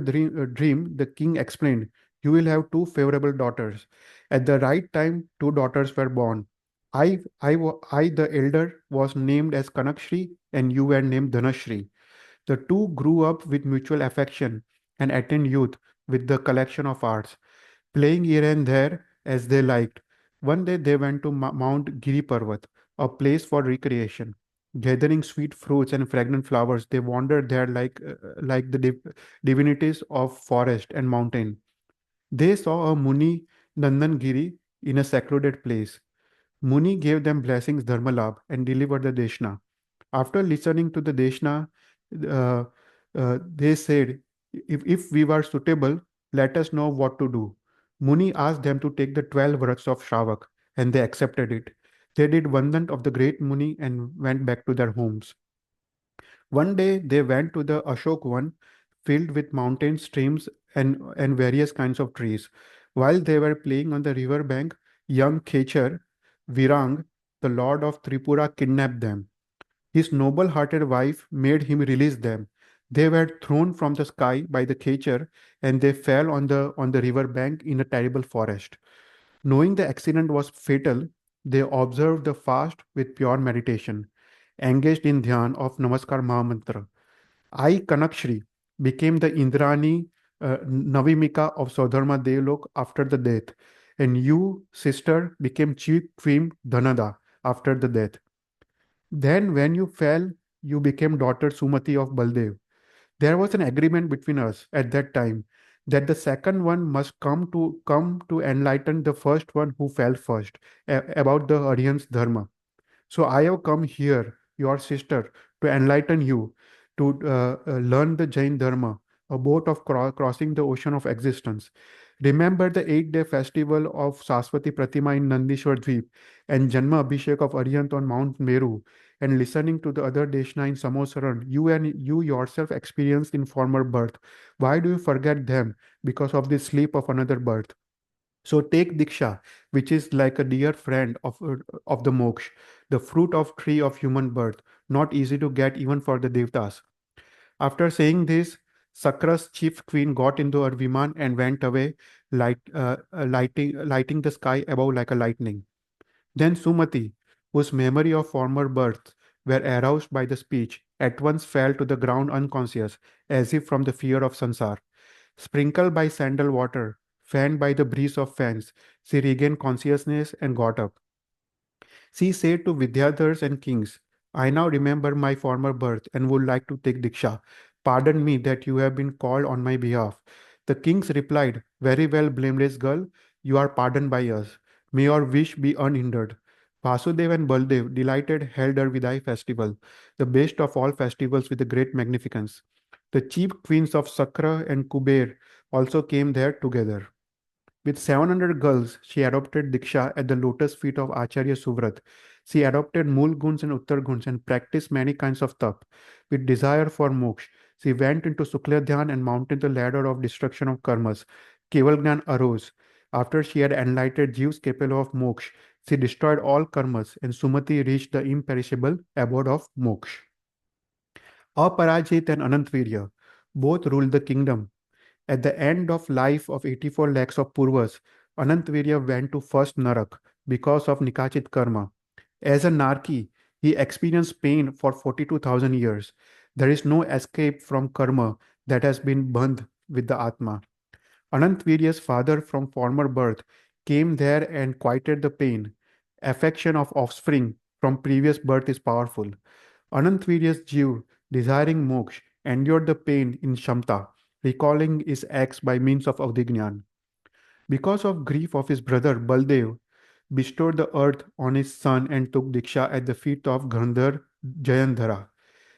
Speaker 1: dream, the king explained, you will have two favorable daughters. At the right time, two daughters were born. I, the elder, was named as Kanakshri, and you were named Dhanashri. The two grew up with mutual affection and attained youth with the collection of arts, playing here and there as they liked. One day they went to Mount Giri Parvat, a place for recreation. Gathering sweet fruits and fragrant flowers, they wandered there like the divinities of forest and mountain. They saw a Muni Nandan Giri in a secluded place. Muni gave them blessings Dharmalabh and delivered the Deshna. After listening to the Deshna, uh, They said, if we were suitable, let us know what to do. Muni asked them to take the 12 vrats of Shravak, and they accepted it. They did Vandan of the great Muni and went back to their homes. One day they went to the Ashok One, filled with mountains, streams, and various kinds of trees. While they were playing on the river bank, young Khechar, Virang, the lord of Tripura, kidnapped them. His noble hearted wife made him release them. They were thrown from the sky by the Khechar and they fell on the river bank in a terrible forest. Knowing the accident was fatal, they observed the fast with pure meditation, engaged in dhyan of Namaskar Mahamantra. I, Kanakshri, became the Indrani Navimika of Saudharma Devlok after the death, and you, sister, became chief queen Dhanada after the death. Then, when you fell, you became daughter Sumati of Baldev. There was an agreement between us at that time that the second one must come to enlighten the first one who fell first about the Aryan's dharma. So I have come here, your sister, to enlighten you, to learn the Jain Dharma, a boat of crossing the ocean of existence. Remember the 8-day festival of Saraswati Pratima in Nandishwar Dweep and Janma Abhishek of Aryant on Mount Meru, and listening to the other Deshna in Samosaran, you yourself experienced in former birth. Why do you forget them because of the sleep of another birth? So take Diksha, which is like a dear friend of the moksha, the fruit of tree of human birth, not easy to get even for the devtas. After saying this, Sakra's chief queen got into her viman and went away, lighting the sky above like a lightning. Then Sumati, whose memory of former births were aroused by the speech, at once fell to the ground unconscious, as if from the fear of sansar. Sprinkled by sandal water, fanned by the breeze of fans, she regained consciousness and got up. She said to Vidyadhars and kings, I now remember my former birth and would like to take Diksha. Pardon me that you have been called on my behalf. The kings replied, Very well, blameless girl, you are pardoned by us. May your wish be unhindered. Vasudev and Baldev, delighted, held her Vidai festival, the best of all festivals with a great magnificence. The chief queens of Sakra and Kuber also came there together. With 700 girls, she adopted Diksha at the lotus feet of Acharya Suvrat. She adopted Mool Guns and Uttar Guns and practiced many kinds of tap. With desire for moksha, she went into Sukla Dhyan and mounted the ladder of destruction of karmas. Keval Gnan arose. After she had enlightened Jeeves capable of moksha, she destroyed all karmas and Sumati reached the imperishable abode of moksha. Aparajit and Anantvirya both ruled the kingdom. At the end of life of 84 lakhs of Purvas, Anantvirya went to first Narak because of Nikachit Karma. As a Narki, he experienced pain for 42,000 years. There is no escape from karma that has been bandh with the Atma. Anantvirya's father from former birth came there and quieted the pain. Affection of offspring from previous birth is powerful. Anantvirya's Jeev, desiring moksha, endured the pain in Shamta, recalling his acts by means of Avdignan. Because of grief of his brother Baldev, bestowed the earth on his son and took Diksha at the feet of Gandhar Jayandhara.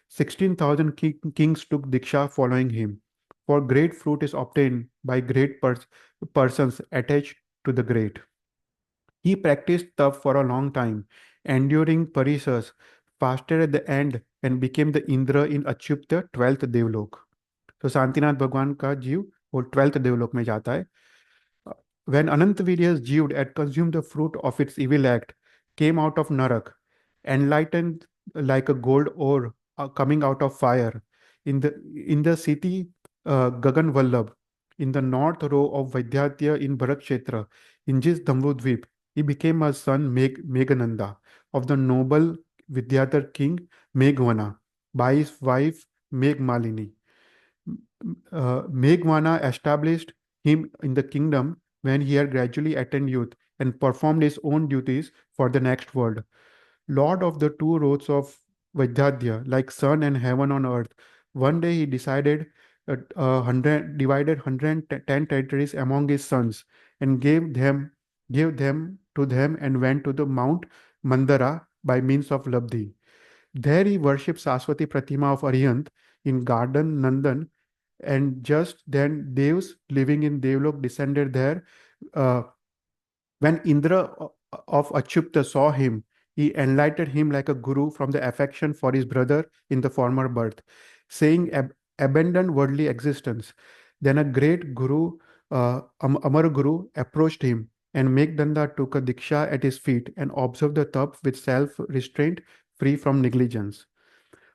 Speaker 1: 16,000 kings took Diksha following him. For great fruit is obtained by great persons attached to the great. He practiced tap for a long time, enduring parisas, fasted at the end, and became the Indra in Achyut the 12th देवलोक. तो शांतिनाथ भगवान का जीव वो 12th देवलोक में जाता है. When Anantavirya's Jeeved had consumed the fruit of its evil act, came out of Narak, enlightened like a gold ore coming out of fire, in the city Gagan Vallabh, in the north row of Vaidyatya in Bharakshetra, in Jis Dambudvip, he became a son Meghananda of the noble Vidyadhar king Meghvana by his wife Meghmalini. Meghwana established him in the kingdom when he had gradually attained youth and performed his own duties for the next world. Lord of the two roads of Vajradhya, like sun and heaven on earth, one day he decided divided 110 territories among his sons and gave them to them and went to the Mount Mandara by means of Labdhi. There he worshipped Saraswati Pratima of Arihant in garden Nandan, and just then Devs living in Devlok descended there. Uh, when Indra of Achyuta saw him, he enlightened him like a guru from the affection for his brother in the former birth, saying, Abandon worldly existence. Then a great guru, Amar Guru, approached him, and Meghdanda took a diksha at his feet and observed the tap with self restraint, free from negligence.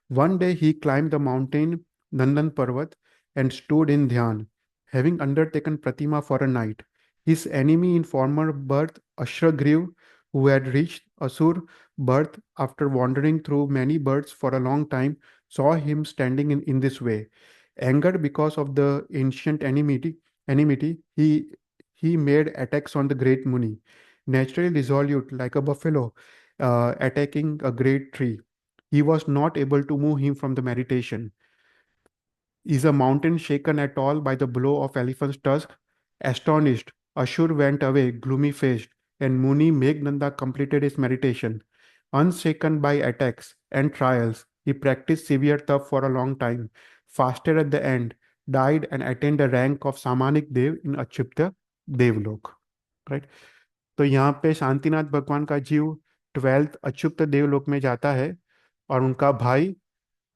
Speaker 1: One day he climbed the mountain Nandan Parvat and stood in dhyan, having undertaken Pratima for a night. His enemy in former birth, Ashragriv, who had reached Asur birth after wandering through many births for a long time, saw him standing in this way. Angered because of the ancient enmity, he made attacks on the great Muni, naturally resolute like a buffalo attacking a great tree. He was not able to move him from the meditation. Is a mountain shaken at all by the blow of elephant's tusk? Astonished, Ashur went away, gloomy faced, and Muni Meghnanda completed his meditation. Unshaken by attacks and trials, he practiced severe tap for a long time, fasted at the end, died, and attained the rank of Samanik Dev in Achyuta Devlok. Right? तो यहाँ पे शांतिनाथ भगवान का जीव 12th Achyut देवलोक में जाता है, और उनका भाई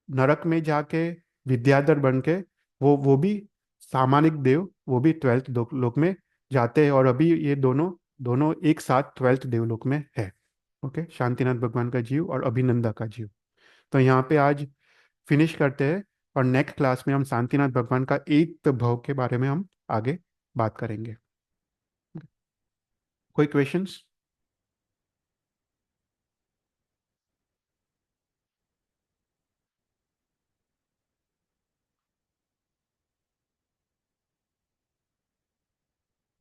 Speaker 1: नरक में जाके विद्याधर बन के, वो भी सामानिक देव, वो भी 12th लोक में जाते हैं, और अभी ये दोनों दोनों एक साथ 12th देवलोक में है. ओके, शांतिनाथ भगवान का जीव और अभिनंदा का जीव. तो यहाँ पे आज फिनिश करते हैं, और नेक्स्ट क्लास में हम शांतिनाथ भगवान का एक भाव के बारे में हम आगे बात करेंगे. कोई क्वेश्चंस?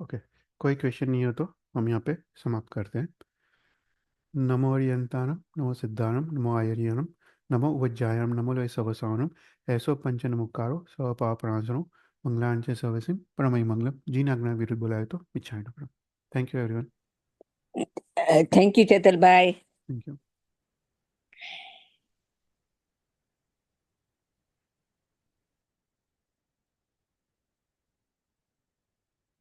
Speaker 1: ओके, कोई क्वेश्चन नहीं हो तो हम यहाँ पे समाप्त करते हैं. नमो अरियंतानम, नमो सिद्धानम, नमो आयरियनम, नमो उज्जायनम, नमो लय सवसानम, ऐसो पंचन मुक्कारो सव पापनाशनो, मंगलांच सवसिम परमई मंगलम. जी नागना विरुद्ध बोलाए तो मिच्छामि. Thank you everyone.
Speaker 2: Thank you, Chetal. Bye.
Speaker 1: Thank you.